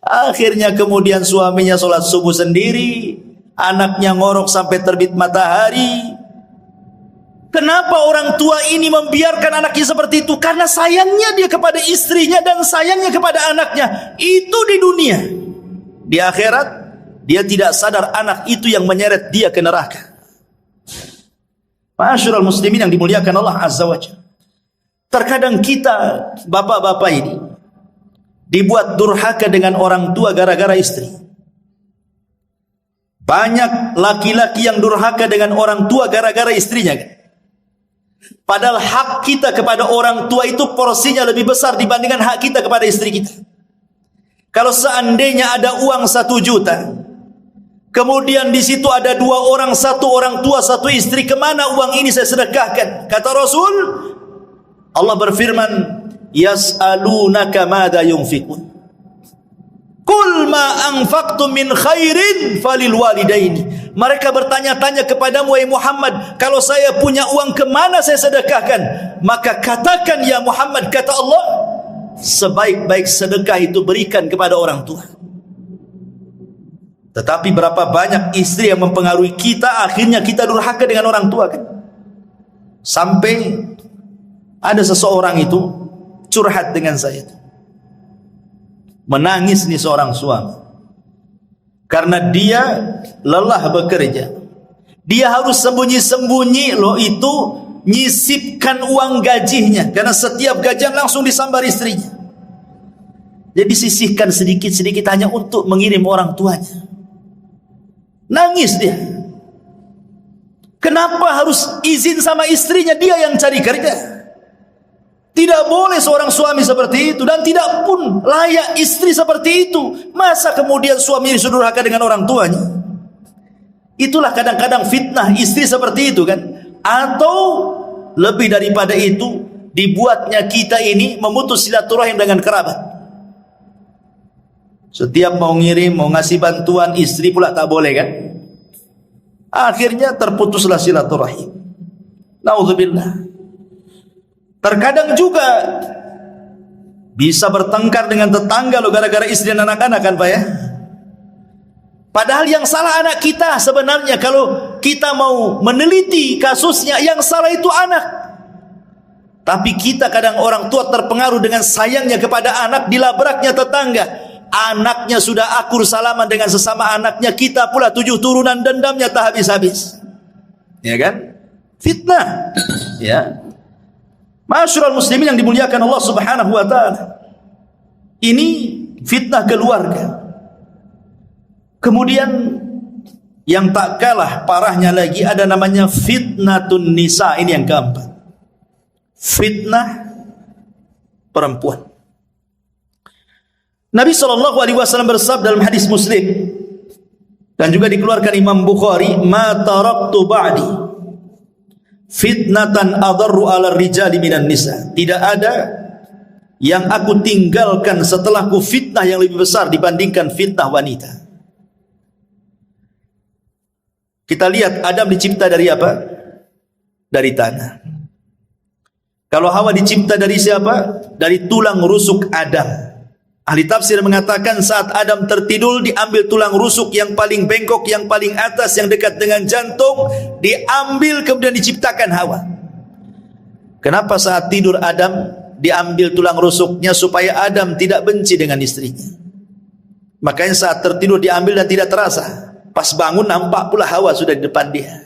Akhirnya kemudian suaminya sholat subuh sendiri, anaknya ngorok sampai terbit matahari. Kenapa orang tua ini membiarkan anaknya seperti itu? Karena sayangnya dia kepada istrinya dan sayangnya kepada anaknya. Itu di dunia. Di akhirat, dia tidak sadar anak itu yang menyeret dia ke neraka. Ma'asyiral muslimin yang dimuliakan Allah Azza wa Jalla. Terkadang kita, bapak-bapak ini, dibuat durhaka dengan orang tua gara-gara istri. Banyak laki-laki yang durhaka dengan orang tua gara-gara istrinya, kan? Padahal hak kita kepada orang tua itu porsinya lebih besar dibandingkan hak kita kepada istri kita. Kalau seandainya ada uang 1 juta, kemudian di situ ada 2 orang, 1 orang tua, 1 istri, kemana uang ini saya sedekahkan? Kata Rasul, Allah berfirman, yas'alunaka madza yunfiqun. Qul ma anfaqtum min khairin falil walidaini. Mereka bertanya-tanya kepadamu, wahai Muhammad, kalau saya punya uang kemana saya sedekahkan? Maka katakan ya Muhammad, kata Allah, sebaik-baik sedekah itu berikan kepada orang tua. Tetapi berapa banyak istri yang mempengaruhi kita, akhirnya kita durhaka dengan orang tua, kan? Sampai ada seseorang itu curhat dengan saya, menangis nih seorang suami. Karena dia lelah bekerja, dia harus sembunyi-sembunyi loh itu nyisipkan uang gajinya, karena setiap gajian langsung disambar istrinya. Jadi sisihkan sedikit-sedikit hanya untuk mengirim orang tuanya. Nangis dia. Kenapa harus izin sama istrinya? Dia yang cari kerja. Tidak boleh seorang suami seperti itu, dan tidak pun layak istri seperti itu. Masa kemudian suami disudurhaka dengan orang tuanya? Itulah kadang-kadang fitnah istri seperti itu, kan? Atau lebih daripada itu, dibuatnya kita ini memutus silaturahim dengan kerabat. Setiap mau ngirim, mau ngasih bantuan, istri pula tak boleh, kan? Akhirnya terputuslah silaturahim. Naudzubillah. Terkadang juga bisa bertengkar dengan tetangga lo gara-gara istri dan anak-anak, kan Pak ya? Padahal yang salah anak kita sebenarnya. Kalau kita mau meneliti kasusnya, yang salah itu anak. Tapi kita kadang orang tua terpengaruh dengan sayangnya kepada anak, dilabraknya tetangga. Anaknya sudah akur salaman dengan sesama anaknya, kita pula 7 turunan dendamnya tak habis-habis. Ya kan? Fitnah. Ya. Ma'asyiral muslimin yang dimuliakan Allah Subhanahu wa taala. Ini fitnah keluarga. Kemudian yang tak kalah parahnya lagi ada namanya fitnatun nisa. Ini yang keempat. Fitnah perempuan. Nabi SAW bersabda dalam hadis Muslim, dan juga dikeluarkan Imam Bukhari, ma taraktu ba'di fitnatan adarru ala rijali minan nisa. Tidak ada yang aku tinggalkan setelahku fitnah yang lebih besar dibandingkan fitnah wanita. Kita lihat Adam dicipta dari apa? Dari tanah. Kalau Hawa dicipta dari siapa? Dari tulang rusuk Adam. Ahli tafsir mengatakan saat Adam tertidur, diambil tulang rusuk yang paling bengkok, yang paling atas, yang dekat dengan jantung, diambil kemudian diciptakan Hawa. Kenapa saat tidur Adam diambil tulang rusuknya? Supaya Adam tidak benci dengan istrinya. Makanya saat tertidur diambil dan tidak terasa. Pas bangun nampak pula Hawa sudah di depan dia.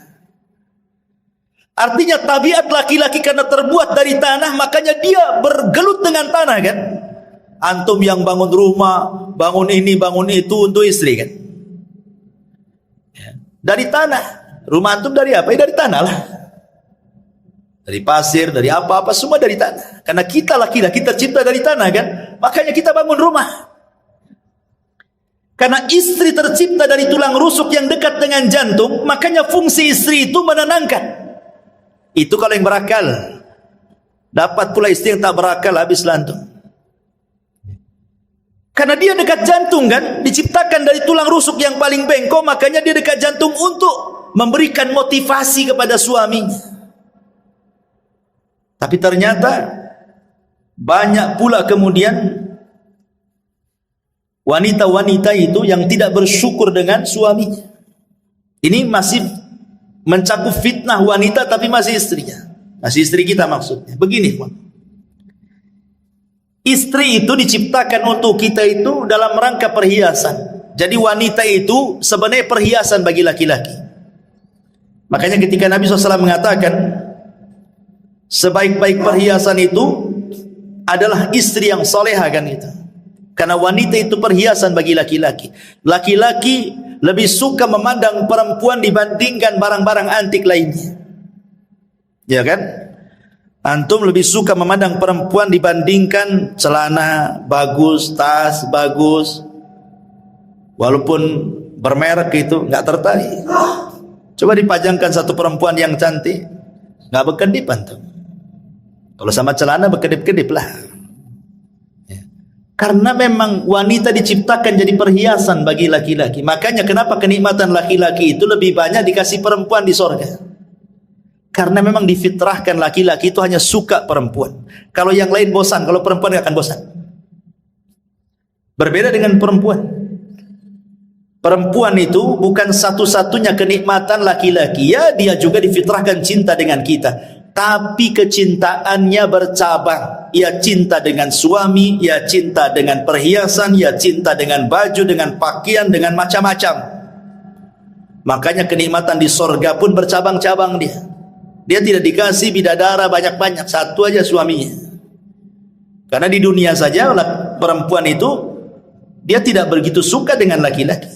Artinya tabiat laki-laki karena terbuat dari tanah, makanya dia bergelut dengan tanah, kan? Antum yang bangun rumah, bangun ini, bangun itu untuk istri, kan? Ya. Dari tanah. Rumah antum dari apa? Ya dari tanah lah. Dari pasir, dari apa-apa, semua dari tanah. Karena kita laki-laki tercipta dari tanah, kan? Makanya kita bangun rumah. Karena istri tercipta dari tulang rusuk yang dekat dengan jantung, makanya fungsi istri itu menenangkan. Itu kalau yang berakal. Dapat pula istri yang tak berakal, habis lantung. Karena dia dekat jantung kan, diciptakan dari tulang rusuk yang paling bengkok, makanya dia dekat jantung untuk memberikan motivasi kepada suaminya. Tapi ternyata banyak pula kemudian wanita-wanita itu yang tidak bersyukur dengan suaminya. Ini masih mencakup fitnah wanita tapi masih istrinya. Masih istri kita maksudnya. Begini, istri itu diciptakan untuk kita itu dalam rangka perhiasan. Jadi wanita itu sebenarnya perhiasan bagi laki-laki. Makanya ketika Nabi SAW mengatakan sebaik-baik perhiasan itu adalah istri yang soleha kan itu. Karena wanita itu perhiasan bagi laki-laki. Laki-laki lebih suka memandang perempuan dibandingkan barang-barang antik lainnya. Ya kan? Antum lebih suka memandang perempuan dibandingkan celana bagus, tas bagus. Walaupun bermerek itu nggak tertarik. Coba dipajangkan satu perempuan yang cantik, nggak berkedip antum. Kalau sama celana berkedip-kedip lah. Karena memang wanita diciptakan jadi perhiasan bagi laki-laki. Makanya kenapa kenikmatan laki-laki itu lebih banyak dikasih perempuan di sorga. Karena memang difitrahkan laki-laki itu hanya suka perempuan. Kalau yang lain bosan, kalau perempuan gak akan bosan. Berbeda dengan perempuan. Perempuan itu bukan satu-satunya kenikmatan laki-laki. Ya, dia juga difitrahkan cinta dengan kita. Tapi kecintaannya bercabang. Ia cinta dengan suami, ia cinta dengan perhiasan, ia cinta dengan baju, dengan pakaian, dengan macam-macam. Makanya kenikmatan di sorga pun bercabang-cabang dia. Dia tidak dikasih bidadara banyak-banyak, satu aja suaminya. Karena di dunia saja perempuan itu dia tidak begitu suka dengan laki-laki.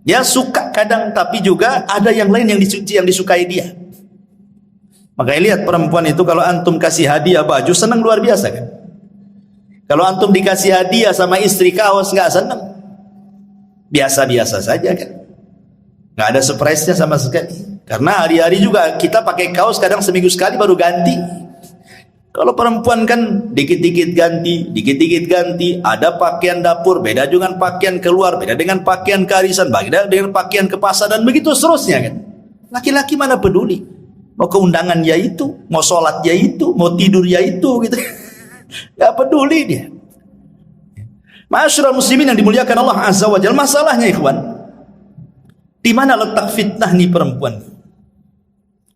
Dia suka kadang, tapi juga ada yang lain yang disukai dia. Makanya lihat perempuan itu kalau antum kasih hadiah baju senang luar biasa kan. Kalau antum dikasih hadiah sama istri kaos nggak senang, biasa-biasa saja kan. Nggak ada surprise-nya sama sekali. Karena hari-hari juga kita pakai kaos kadang seminggu sekali baru ganti. Kalau perempuan kan dikit-dikit ganti, dikit-dikit ganti. Ada pakaian dapur beda dengan pakaian keluar, beda dengan pakaian kearisan, beda dengan pakaian ke pasar dan begitu seterusnya kan. Laki-laki mana peduli. Mau ke undangan ya itu, mau sholat ya itu, mau tidur ya itu gitu. Gak peduli dia. Ma'asyiral muslimin yang dimuliakan Allah Azza wa Jalla, masalahnya ikhwan, di mana letak fitnah nih perempuan?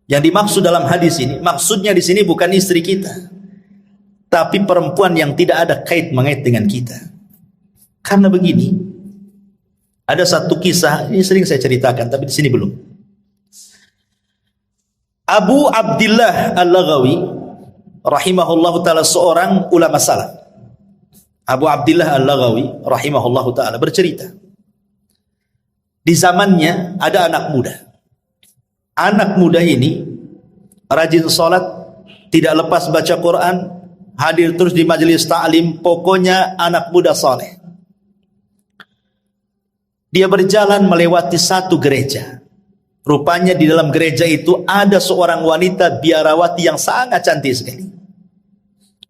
Yang dimaksud dalam hadis ini, maksudnya di sini bukan istri kita, tapi perempuan yang tidak ada kait mengait dengan kita. Karena begini, ada satu kisah, ini sering saya ceritakan, tapi di sini belum. Abu Abdillah Al-Laghawi rahimahullahu ta'ala, seorang ulama salaf. Abu Abdillah Al-Laghawi rahimahullahu ta'ala bercerita, di zamannya ada anak muda. Anak muda ini rajin sholat, tidak lepas baca Quran, hadir terus di majelis ta'lim, pokoknya anak muda soleh. Dia berjalan melewati satu gereja. Rupanya di dalam gereja itu ada seorang wanita biarawati yang sangat cantik sekali.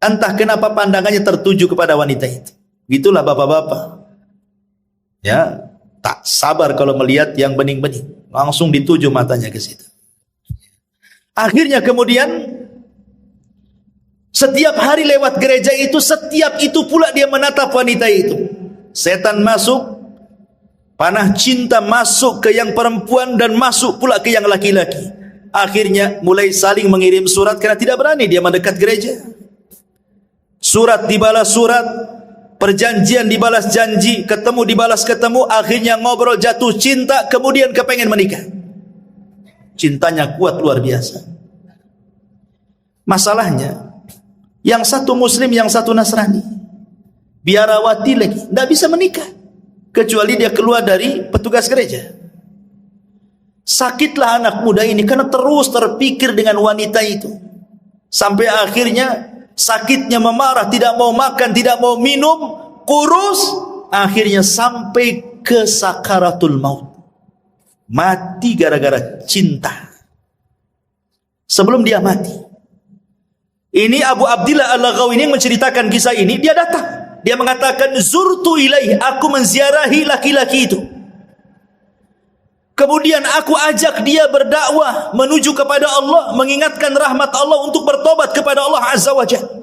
Entah kenapa pandangannya tertuju kepada wanita itu. Gitulah bapak-bapak. Ya, tak sabar kalau melihat yang bening-bening. Langsung dituju matanya ke situ. Akhirnya kemudian setiap hari lewat gereja itu, setiap itu pula dia menatap wanita itu. Setan masuk, panah cinta masuk ke yang perempuan dan masuk pula ke yang laki-laki. Akhirnya mulai saling mengirim surat karena tidak berani dia mendekat gereja. Surat dibalas surat, perjanjian dibalas janji, ketemu dibalas ketemu, akhirnya ngobrol, jatuh cinta, kemudian kepengen menikah. Cintanya kuat luar biasa. Masalahnya, yang satu muslim, yang satu Nasrani. Biarawati lagi, tidak bisa menikah kecuali dia keluar dari petugas gereja. Sakitlah anak muda ini karena terus terpikir dengan wanita itu. Sampai akhirnya sakitnya memarah, tidak mau makan, tidak mau minum, kurus. Akhirnya sampai ke sakaratul maut. Mati gara-gara cinta. Sebelum dia mati, ini Abu Abdillah Al-Laghawi ini menceritakan kisah ini. Dia datang, dia mengatakan, zurtu ilaih, aku menziarahi laki-laki itu. Kemudian aku ajak dia berdakwah menuju kepada Allah, mengingatkan rahmat Allah untuk bertobat kepada Allah Azza wa Jalla.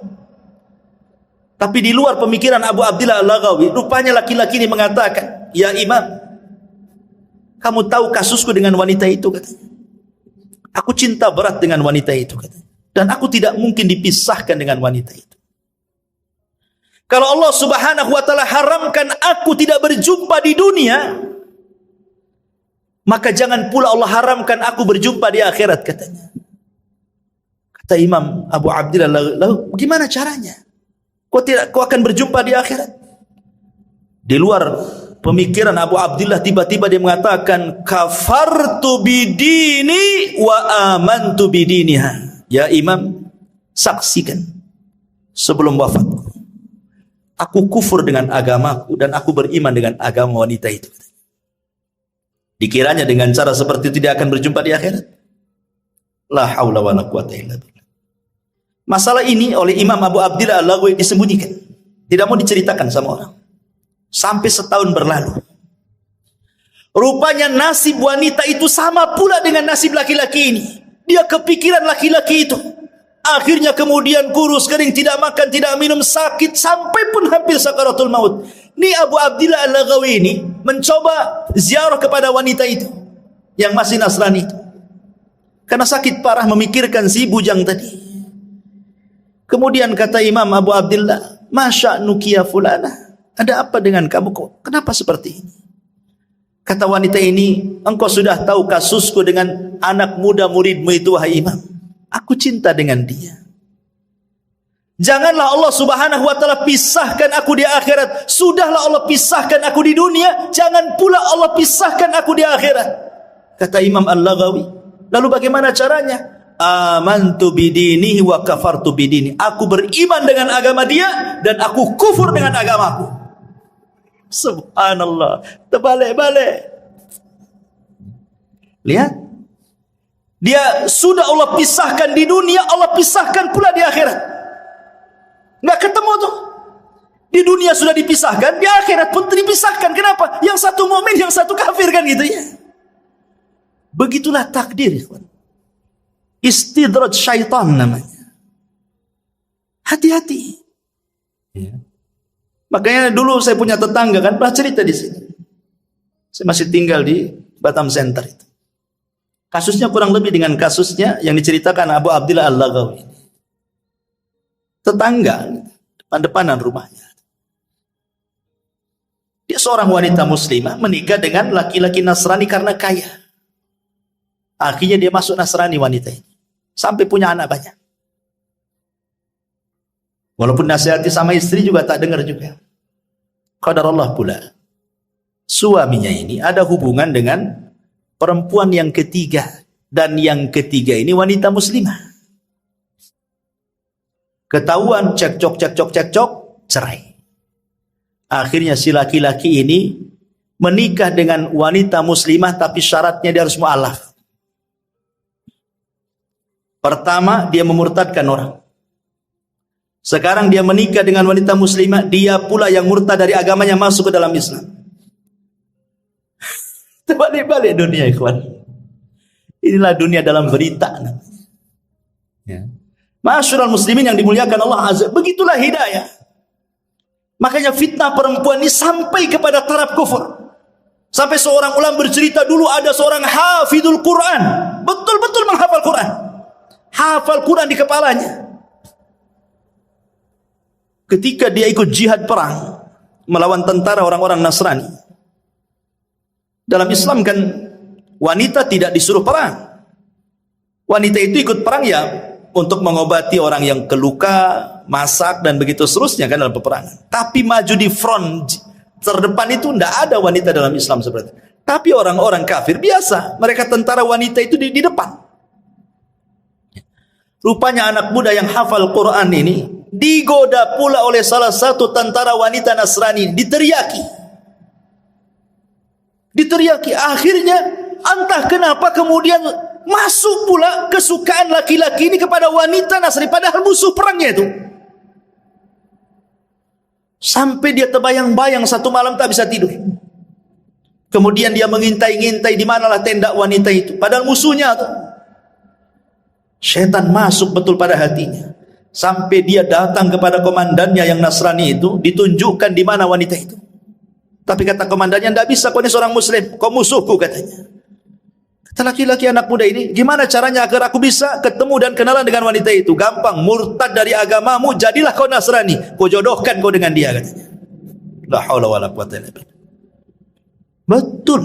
Tapi di luar pemikiran Abu Abdillah Al-Laghawi, rupanya laki-laki ini mengatakan, ya Imam, kamu tahu kasusku dengan wanita itu, katanya. Aku cinta berat dengan wanita itu, katanya. Dan aku tidak mungkin dipisahkan dengan wanita itu. Kalau Allah Subhanahu wa ta'ala haramkan aku tidak berjumpa di dunia, maka jangan pula Allah haramkan aku berjumpa di akhirat, katanya. Kata Imam Abu Abdillah, lalu gimana caranya? Kau akan berjumpa di akhirat? Di luar pemikiran Abu Abdillah, tiba-tiba dia mengatakan, kafartu bidini wa amantu bidiniha. Ya Imam, saksikan sebelum wafatku, aku kufur dengan agamaku dan aku beriman dengan agama wanita itu. Dikiranya dengan cara seperti itu dia akan berjumpa di akhirat? La haula wa la quwata illa billah. Masalah ini oleh Imam Abu Abdillah Al-Laghawi disembunyikan, tidak mau diceritakan sama orang. Sampai setahun berlalu, rupanya nasib wanita itu sama pula dengan nasib laki-laki ini. Dia kepikiran laki-laki itu. Akhirnya kemudian kurus kering, tidak makan, tidak minum, sakit, sampai pun hampir sakaratul maut. Ini Abu Abdillah Al-Laghawi ini mencoba ziarah kepada wanita itu yang masih Nasrani itu, karena sakit parah memikirkan si bujang tadi. Kemudian kata Imam Abu Abdillah, Masya nukia fulana, ada apa dengan kamu kok? Kenapa seperti ini? Kata wanita ini, engkau sudah tahu kasusku dengan anak muda muridmu itu, wahai Imam. Aku cinta dengan dia. Janganlah Allah Subhanahu wa ta'ala pisahkan aku di akhirat. Sudahlah Allah pisahkan aku di dunia, jangan pula Allah pisahkan aku di akhirat. Kata Imam Al-Laghawi, lalu bagaimana caranya? Amantu bidinihi wa kafartu bidini. Aku beriman dengan agama dia dan aku kufur dengan agamaku. Subhanallah, terbalik-balik. Lihat, dia sudah Allah pisahkan di dunia, Allah pisahkan pula di akhirat. Nggak ketemu tuh. Di dunia sudah dipisahkan, di akhirat pun dipisahkan. Kenapa? Yang satu mukmin, yang satu kafir, kan gitu ya. Begitulah takdir, ikhwan. Istidraj syaitan namanya. Hati-hati. Ya. Makanya dulu saya punya tetangga, kan pernah cerita di sini. Saya masih tinggal di Batam Center itu. Kasusnya kurang lebih dengan kasusnya yang diceritakan Abu Abdillah Al-Laghawi. Tetangga, depan-depanan rumahnya. Dia seorang wanita muslimah menikah dengan laki-laki Nasrani karena kaya. Akhirnya dia masuk Nasrani wanita ini. Sampai punya anak banyak. Walaupun nasihati sama istri juga tak dengar juga. Qadarullah pula, suaminya ini ada hubungan dengan perempuan yang ketiga. Dan yang ketiga ini wanita muslimah. Ketahuan cekcok, cerai. Akhirnya si laki-laki ini menikah dengan wanita muslimah, tapi syaratnya dia harus mu'alaf. Pertama, dia memurtadkan orang. Sekarang dia menikah dengan wanita muslimah, dia pula yang murtad dari agamanya masuk ke dalam Islam. Terbalik-balik dunia, ikhwan. Inilah dunia dalam berita. Ya. Ma'asyiral muslimin yang dimuliakan Allah Azza, begitulah hidayah. Makanya fitnah perempuan ini sampai kepada taraf kufur. Sampai seorang ulama bercerita, dulu ada seorang hafidul Quran, betul-betul menghafal Quran. Hafal Quran di kepalanya. Ketika dia ikut jihad perang melawan tentara orang-orang Nasrani. Dalam Islam kan wanita tidak disuruh perang. Wanita itu ikut perang ya untuk mengobati orang yang keluka, masak dan begitu seterusnya kan dalam peperangan. Tapi maju di front terdepan itu tidak ada wanita dalam Islam seperti itu. Tapi orang-orang kafir biasa, mereka tentara wanita itu di depan. Rupanya anak muda yang hafal Quran ini digoda pula oleh salah satu tentara wanita Nasrani, diteriaki. diteriaki. Akhirnya entah kenapa kemudian masuk pula kesukaan laki-laki ini kepada wanita Nasrani, padahal musuh perangnya itu. Sampai dia terbayang-bayang satu malam tak bisa tidur. Kemudian dia mengintai-ngintai di manalah tenda wanita itu, padahal musuhnya tuh. Syaitan masuk betul pada hatinya. Sampai dia datang kepada komandannya yang Nasrani itu, ditunjukkan di mana wanita itu. Tapi kata komandannya, tidak bisa, kau ini seorang muslim, kau musuhku katanya. Kata laki-laki anak muda ini, gimana caranya agar aku bisa ketemu dan kenalan dengan wanita itu? Gampang, murtad dari agamamu, jadilah kau Nasrani, kau jodohkan kau dengan dia katanya. La haula wala quwwata illa billah. Betul.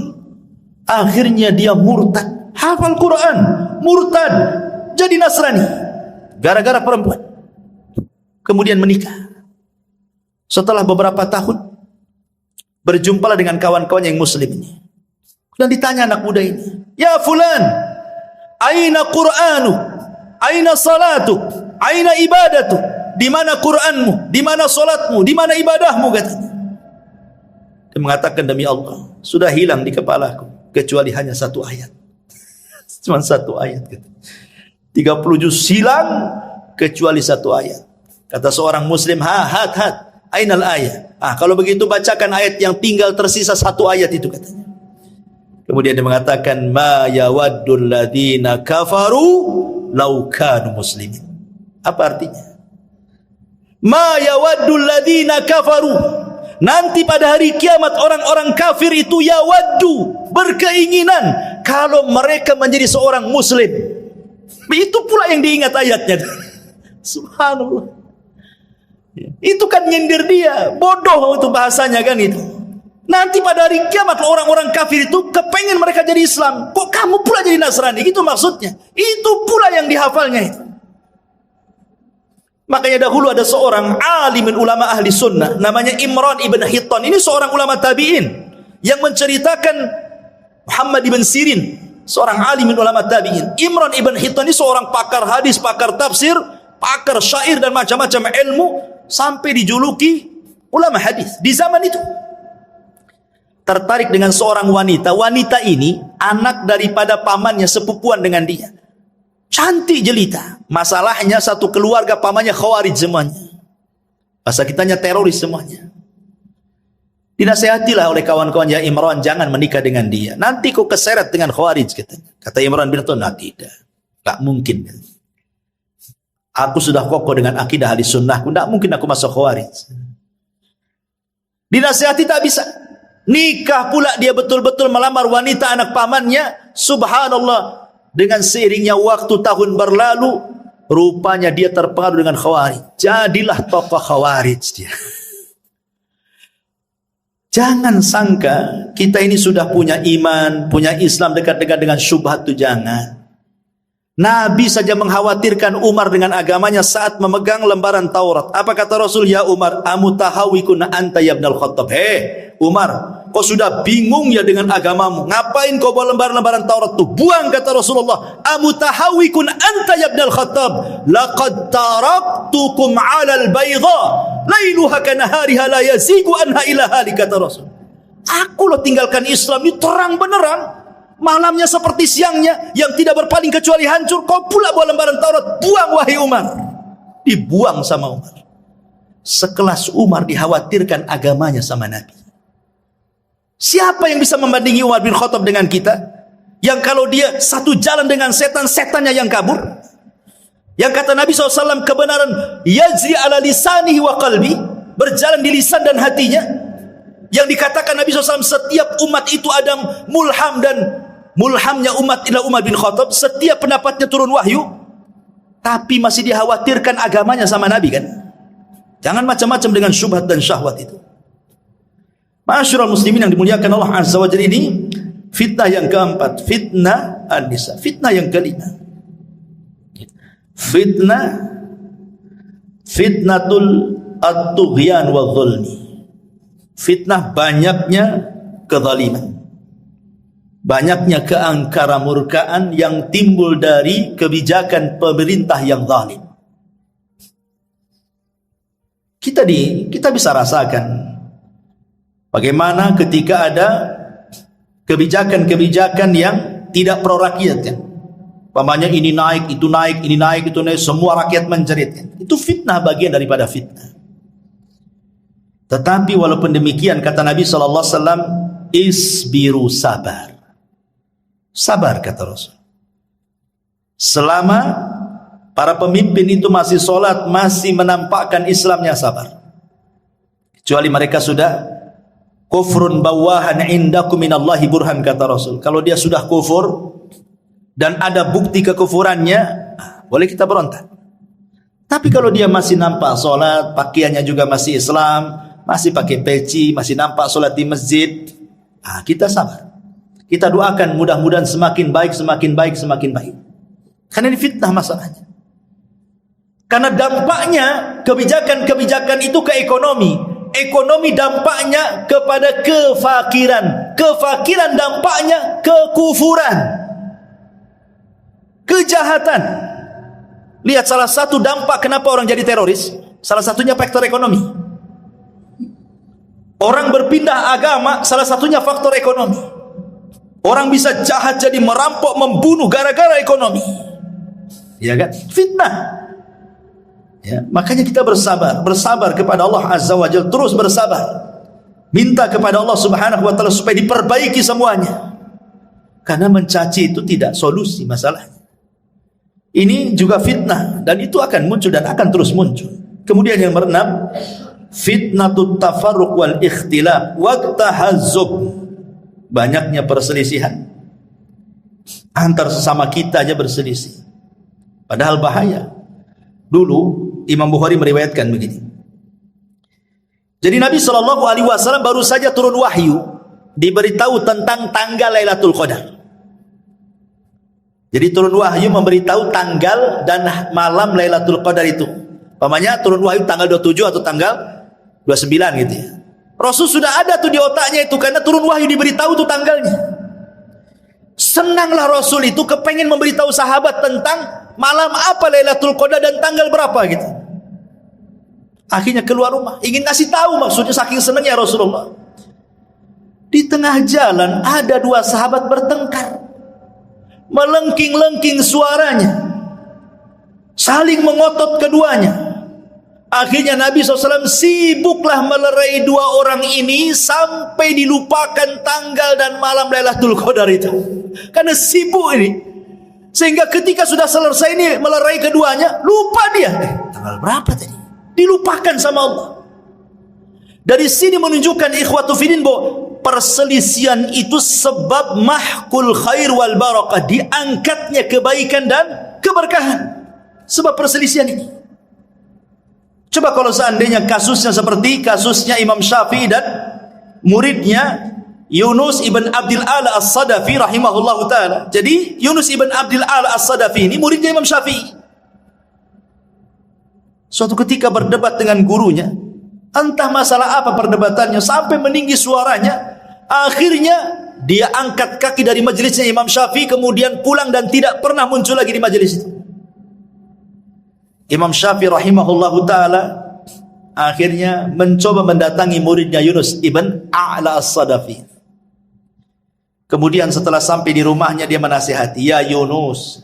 Akhirnya dia murtad, hafal Quran, murtad, jadi Nasrani gara-gara perempuan. Kemudian menikah. Setelah beberapa tahun berjumpalah dengan kawan-kawan yang muslim ini. Dan ditanya anak muda ini, "Ya fulan, aina Qur'anu? Aina salatu? Aina ibadatu?" Di mana Qur'anmu? Di mana salatmu? Di mana ibadahmu katanya. Dia mengatakan, "Demi Allah, sudah hilang di kepalaku kecuali hanya satu ayat." Cuma satu ayat katanya. 30 juz hilang kecuali satu ayat. Kata seorang muslim, hat, ainal ayat. Kalau begitu bacakan ayat yang tinggal tersisa satu ayat itu katanya. Kemudian dia mengatakan, ma yawaddul ladina kafaru law kanu muslimin. Apa artinya? Ma yawaddul ladina kafaru. Nanti pada hari kiamat orang-orang kafir itu yawaddu, berkeinginan kalau mereka menjadi seorang muslim. Itu pula yang diingat ayatnya. Subhanallah. Itu kan nyindir dia, bodoh itu bahasanya kan itu. Nanti pada hari kiamat orang-orang kafir itu kepengen mereka jadi Islam. Kok kamu pula jadi Nasrani? Itu maksudnya. Itu pula yang dihafalnya itu. Makanya dahulu ada seorang alimin ulama ahli sunnah, namanya Imran ibn Hittan. Ini seorang ulama tabi'in yang menceritakan Muhammad ibn Sirin, seorang alimin ulama tabi'in. Imran ibn Hittan ini seorang pakar hadis, pakar tafsir, pakar syair dan macam-macam ilmu, sampai dijuluki ulama hadis di zaman itu. Tertarik dengan seorang wanita. Wanita ini anak daripada pamannya, sepupuan dengan dia. Cantik jelita. Masalahnya satu keluarga pamannya khawarij semuanya. Bahasa kitanya teroris semuanya. Dinasihatilah oleh kawan-kawan, ya Imran, jangan menikah dengan dia. Nanti kau keseret dengan khawarij katanya. Kata Imran bin Hittan, tidak. Tak mungkin. Aku sudah kokoh dengan akidah ahli sunnahku, tidak mungkin aku masuk khawarij. Dinasihati tak bisa. Nikah pula dia betul-betul melamar wanita anak pamannya. Subhanallah. Dengan seiringnya waktu tahun berlalu, rupanya dia terpengaruh dengan khawarij. Jadilah tokoh khawarij dia. Jangan sangka kita ini sudah punya iman, punya Islam, dekat-dekat dengan syubhat, itu jangan. Nabi saja mengkhawatirkan Umar dengan agamanya saat memegang lembaran Taurat. Apa kata Rasul? Ya Umar, amutahawikun anta ya ibnal Khattab. Umar, kau sudah bingung ya dengan agamamu. Ngapain kau bawa lembaran-lembaran Taurat itu? Buang, kata Rasulullah. Amutahawikun anta ya ibnal Khattab. Laqad taraktukum 'alal bayda lailuha kanahariha la yazigu anha ila hali, kata Rasul. Aku loh tinggalkan Islam ini terang benerang. Malamnya seperti siangnya, yang tidak berpaling kecuali hancur. Kau pula bawa lembaran Taurat. Buang, wahai Umar. Dibuang sama Umar. Sekelas Umar dikhawatirkan agamanya sama Nabi. Siapa yang bisa membandingi Umar bin Khattab dengan kita? Yang kalau dia satu jalan dengan setan, setannya yang kabur. Yang kata Nabi SAW, kebenaran yajri ala lisanihi wa qalbi, berjalan di lisan dan hatinya. Yang dikatakan Nabi SAW, setiap umat itu ada mulham, dan mulhamnya umat adalah Umar bin Khattab. Setiap pendapatnya turun wahyu, tapi masih dikhawatirkan agamanya sama Nabi kan. Jangan macam-macam dengan syubhat dan syahwat itu. Ma'asyiral muslimin yang dimuliakan Allah Azza wa Jalla, ini fitnah yang keempat, fitnah an-nisa. Fitnah yang kelima, fitnatul at-tughyan wa dhulmi. Fitnah banyaknya kezaliman, banyaknya keangkara-murkaan yang timbul dari kebijakan pemerintah yang zalim. Kita bisa rasakan bagaimana ketika ada kebijakan-kebijakan yang tidak pro rakyat ya. Pamannya ini naik, itu naik, ini naik, itu naik, semua rakyat menjerit ya. Itu fitnah, bagian daripada fitnah. Tetapi walaupun demikian kata Nabi SAW, isbiru, sabar. Sabar kata Rasul. Selama para pemimpin itu masih sholat, masih menampakkan Islamnya, sabar. Kecuali mereka sudah kufrun bawahan indakum minallahi burhan kata Rasul. Kalau dia sudah kufur dan ada bukti kekufurannya, boleh kita berontak. Tapi kalau dia masih nampak sholat, pakaiannya juga masih Islam, masih pakai peci, masih nampak sholat di masjid, kita sabar. Kita doakan mudah-mudahan semakin baik, semakin baik, semakin baik. Karena ini fitnah masalahnya. Karena dampaknya kebijakan-kebijakan itu ke ekonomi. Ekonomi dampaknya kepada kefakiran. Kefakiran dampaknya kekufuran, kejahatan. Lihat salah satu dampak kenapa orang jadi teroris, salah satunya faktor ekonomi. Orang berpindah agama, salah satunya faktor ekonomi. Orang bisa jahat jadi merampok, membunuh gara-gara ekonomi. Ya kan? Fitnah. Ya, makanya kita bersabar kepada Allah Azza wa Jalla, terus bersabar. Minta kepada Allah Subhanahu wa taala supaya diperbaiki semuanya. Karena mencaci itu tidak solusi masalahnya. Ini juga fitnah dan itu akan muncul dan akan terus muncul. Kemudian yang keenam, fitnatut tafarruq wal ikhtilaf wa tahazzub. Banyaknya perselisihan. Antar sesama kita aja berselisih. Padahal bahaya. Dulu Imam Bukhari meriwayatkan begini. Jadi Nabi SAW baru saja turun wahyu, diberitahu tentang tanggal Lailatul Qadar. Jadi turun wahyu memberitahu tanggal dan malam Lailatul Qadar itu. Pamannya turun wahyu tanggal 27 atau tanggal 29 gitu ya. Rasul sudah ada tuh di otaknya itu, karena turun wahyu diberitahu tuh tanggalnya. Senanglah Rasul itu kepengen memberitahu sahabat tentang malam apa Lailatul Qadar dan tanggal berapa gitu. Akhirnya keluar rumah, ingin kasih tahu, maksudnya saking senangnya Rasulullah. Di tengah jalan ada dua sahabat bertengkar, melengking-lengking suaranya, saling mengotot keduanya. Akhirnya Nabi SAW sibuklah melerai dua orang ini sampai dilupakan tanggal dan malam Lailatul Qadar itu. Karena sibuk ini, sehingga ketika sudah selesai ini melerai keduanya, lupa dia. Tanggal berapa tadi? Dilupakan sama Allah. Dari sini menunjukkan ikhwatu fillah bahwa perselisihan itu sebab mahkul khair wal barakah, diangkatnya kebaikan dan keberkahan. Sebab perselisihan ini. Coba kalau seandainya kasusnya seperti kasusnya Imam Syafi'i dan muridnya Yunus ibn Abdul Ala As-Sadafi rahimahullahu ta'ala. Jadi Yunus ibn Abdul Ala As-Sadafi ini muridnya Imam Syafi'i. Suatu ketika berdebat dengan gurunya, entah masalah apa perdebatannya, sampai meninggi suaranya. Akhirnya dia angkat kaki dari majelisnya Imam Syafi'i, kemudian pulang dan tidak pernah muncul lagi di majelis itu. Imam Syafi'i rahimahullahu ta'ala akhirnya mencoba mendatangi muridnya Yunus ibn A'la As-Sadafi. Kemudian setelah sampai di rumahnya dia menasihati, Ya Yunus,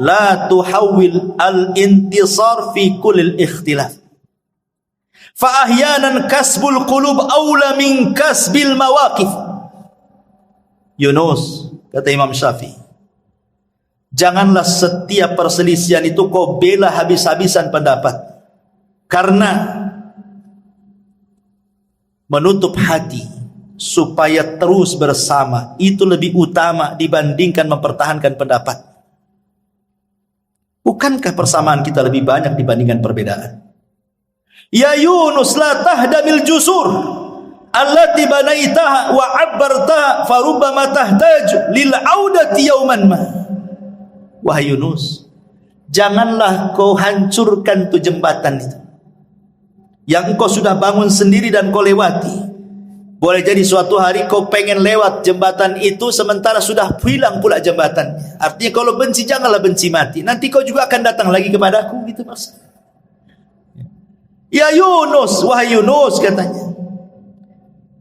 la tuhawil al-intisar fi kulil ikhtilaf. Fa ahyanan kasbul qulub awla min kasbil mawaqif. Yunus, kata Imam Syafi'i, janganlah setiap perselisihan itu kau bela habis-habisan pendapat. Karena menutup hati supaya terus bersama itu lebih utama dibandingkan mempertahankan pendapat. Bukankah persamaan kita lebih banyak dibandingkan perbedaan? Ya Yunus, la tahdamil jusur allati banaitaha wa abbartaha farubbama tahtaju lil audati yauman ma. Wahai Yunus, janganlah kau hancurkan tu jembatan itu yang engkau sudah bangun sendiri dan kau lewati. Boleh jadi suatu hari kau pengen lewat jembatan itu, sementara sudah hilang pula jembatannya. Artinya kalau benci, janganlah benci mati. Nanti kau juga akan datang lagi kepadaku, gitu maksudnya. Ya Yunus, wahai Yunus, katanya,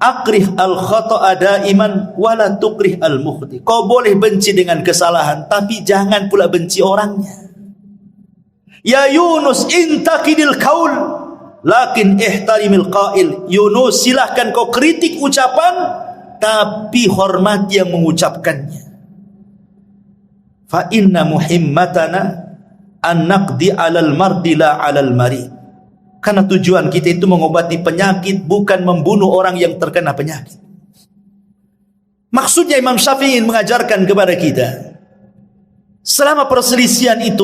Akrih al-khata'a daiman wala tukrih al-mukhti. Kau boleh benci dengan kesalahan, tapi jangan pula benci orangnya. Ya Yunus intakidil qaul lakin ihtarimil qail. Yunus, silahkan kau kritik ucapan, tapi hormati yang mengucapkannya. Fa inna muhimmatana an naqdi 'alal mardi la 'alal marid. Karena tujuan kita itu mengobati penyakit, bukan membunuh orang yang terkena penyakit. Maksudnya Imam Syafi'i mengajarkan kepada kita, selama perselisihan itu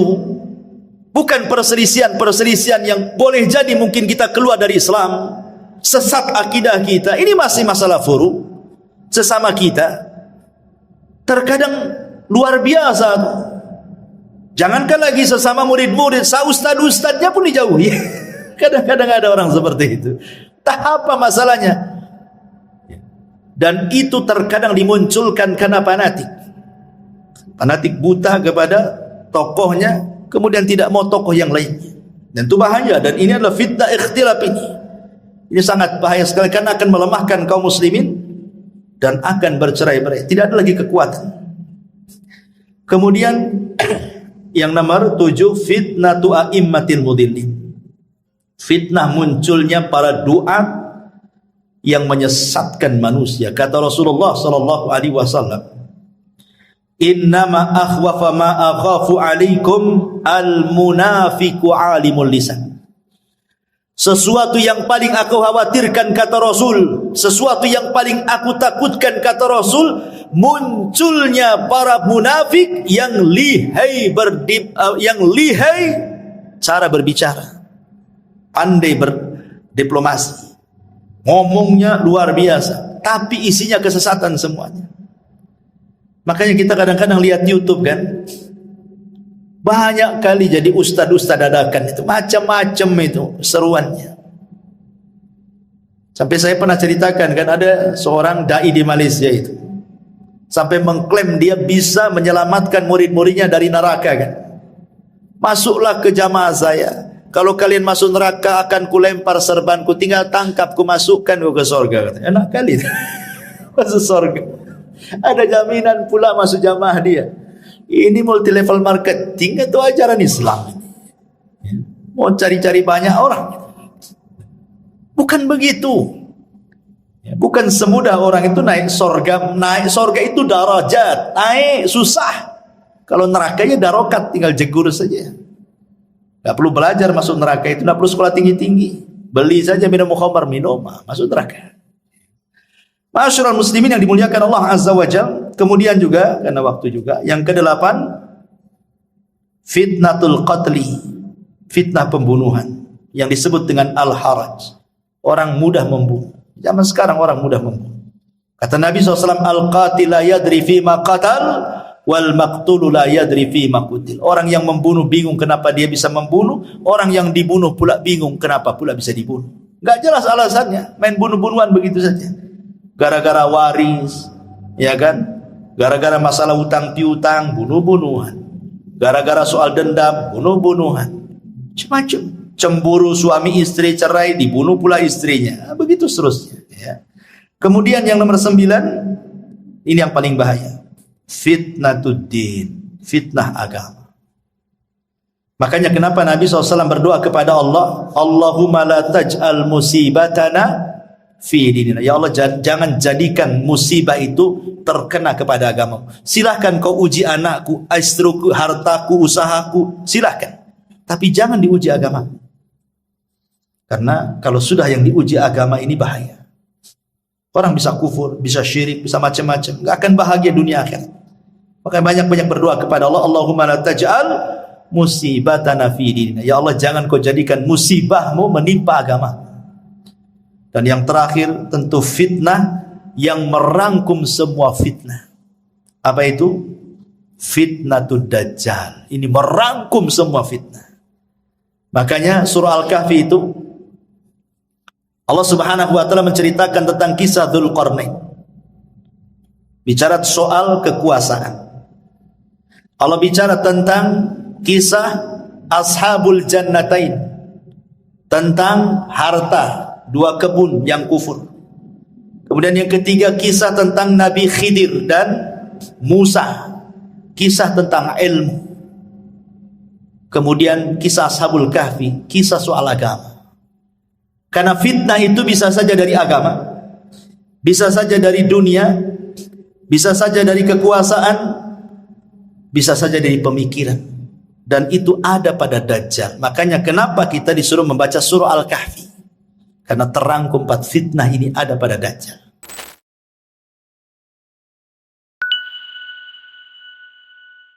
bukan perselisihan yang boleh jadi mungkin kita keluar dari Islam, sesat akidah kita, ini masih masalah furu sesama kita. Terkadang luar biasa. Jangankan lagi sesama murid-murid, ustad-ustadnya pun dijauhi. Kadang-kadang ada orang seperti itu. Tak apa masalahnya. Dan itu terkadang dimunculkan karena fanatik. Fanatik buta kepada tokohnya, kemudian tidak mau tokoh yang lainnya. Dan itu bahaya. Dan ini adalah fitnah ikhtilaf ini. Ini sangat bahaya sekali karena akan melemahkan kaum muslimin dan akan bercerai-berai. Tidak ada lagi kekuatan. Kemudian yang nomor 7, fitnatu a'immatil mudillin. Fitnah munculnya para duat yang menyesatkan manusia. Kata Rasulullah sallallahu alaihi wasallam, "Innama akhwafa ma akhafu alaikum al-munafiqu alimul lisan." Sesuatu yang paling aku khawatirkan, kata Rasul, sesuatu yang paling aku takutkan, kata Rasul, munculnya para munafik yang lihai cara berbicara, pandai berdiplomasi, ngomongnya luar biasa, tapi isinya kesesatan semuanya. Makanya kita kadang-kadang lihat YouTube kan, banyak kali jadi ustad-ustad dadakan itu, macam-macam itu seruannya. Sampai saya pernah ceritakan kan, ada seorang dai di Malaysia itu sampai mengklaim dia bisa menyelamatkan murid-muridnya dari neraka kan. Masuklah ke jamaah saya, kalau kalian masuk neraka akan kulempar serbanku, tinggal tangkap ku masukkan ke surga. Enak kali masuk surga. Ada jaminan pula masuk jamaah dia. Ini multi level marketing atau ajaran Islam? Mau cari-cari banyak orang? Bukan begitu. Bukan semudah orang itu naik surga. Naik surga itu darajat, naik susah. Kalau nerakanya darokat, tinggal jegur saja. Tak perlu belajar masuk neraka itu, tak perlu sekolah tinggi-tinggi. Beli saja minum khamar, minum, masuk neraka. Ma'asyiral muslimin yang dimuliakan Allah Azza wa Jalla. Kemudian juga, karena waktu juga, yang ke-8, fitnatul qatli, fitnah pembunuhan, yang disebut dengan al-haraj. Orang mudah membunuh. Zaman sekarang orang mudah membunuh. Kata Nabi SAW, al-qatil la yadri fima qatal, wal maqtulu la yadri fi ma qutil. Orang yang membunuh bingung kenapa dia bisa membunuh, orang yang dibunuh pula bingung kenapa pula bisa dibunuh. Enggak jelas alasannya, main bunuh-bunuhan begitu saja. Gara-gara waris, ya kan? Gara-gara masalah utang piutang, bunuh-bunuhan. Gara-gara soal dendam, bunuh-bunuhan. Macam-macam. Cemburu suami istri cerai, dibunuh pula istrinya. Begitu seterusnya, ya. Kemudian yang nomor 9, ini yang paling bahaya. Fitnatuddin, fitnah agama. Makanya kenapa Nabi SAW berdoa kepada Allah, Allahumma la taj'al musibatana fi dinina. Ya Allah, jangan jadikan musibah itu terkena kepada agama. Silahkan kau uji anakku, istriku, hartaku, usahaku, silahkan. Tapi jangan diuji agama. Karena kalau sudah yang diuji agama ini bahaya. Orang bisa kufur, bisa syirik, bisa macam-macam, enggak akan bahagia dunia akhirat. Makanya banyak-banyak berdoa kepada Allah, Allahumma la taj'al musibatana fi dinina. Ya Allah, jangan kau jadikan musibahmu menimpa agama. Dan yang terakhir tentu fitnah yang merangkum semua fitnah. Apa itu? Fitnatud Dajjal. Ini merangkum semua fitnah. Makanya surah Al-Kahfi itu Allah Subhanahu wa taala menceritakan tentang kisah Dzulqarnain. Bicara soal kekuasaan. Allah bicara tentang kisah Ashabul Jannatain, tentang harta, 2 kebun yang kufur. Kemudian yang ketiga, kisah tentang Nabi Khidir dan Musa, kisah tentang ilmu. Kemudian kisah Ashabul Kahfi, kisah soal agama. Karena fitnah itu bisa saja dari agama, bisa saja dari dunia, bisa saja dari kekuasaan, bisa saja dari pemikiran. Dan itu ada pada Dajjal. Makanya kenapa kita disuruh membaca surah Al-Kahfi? Karena terangkum 4 fitnah ini ada pada Dajjal.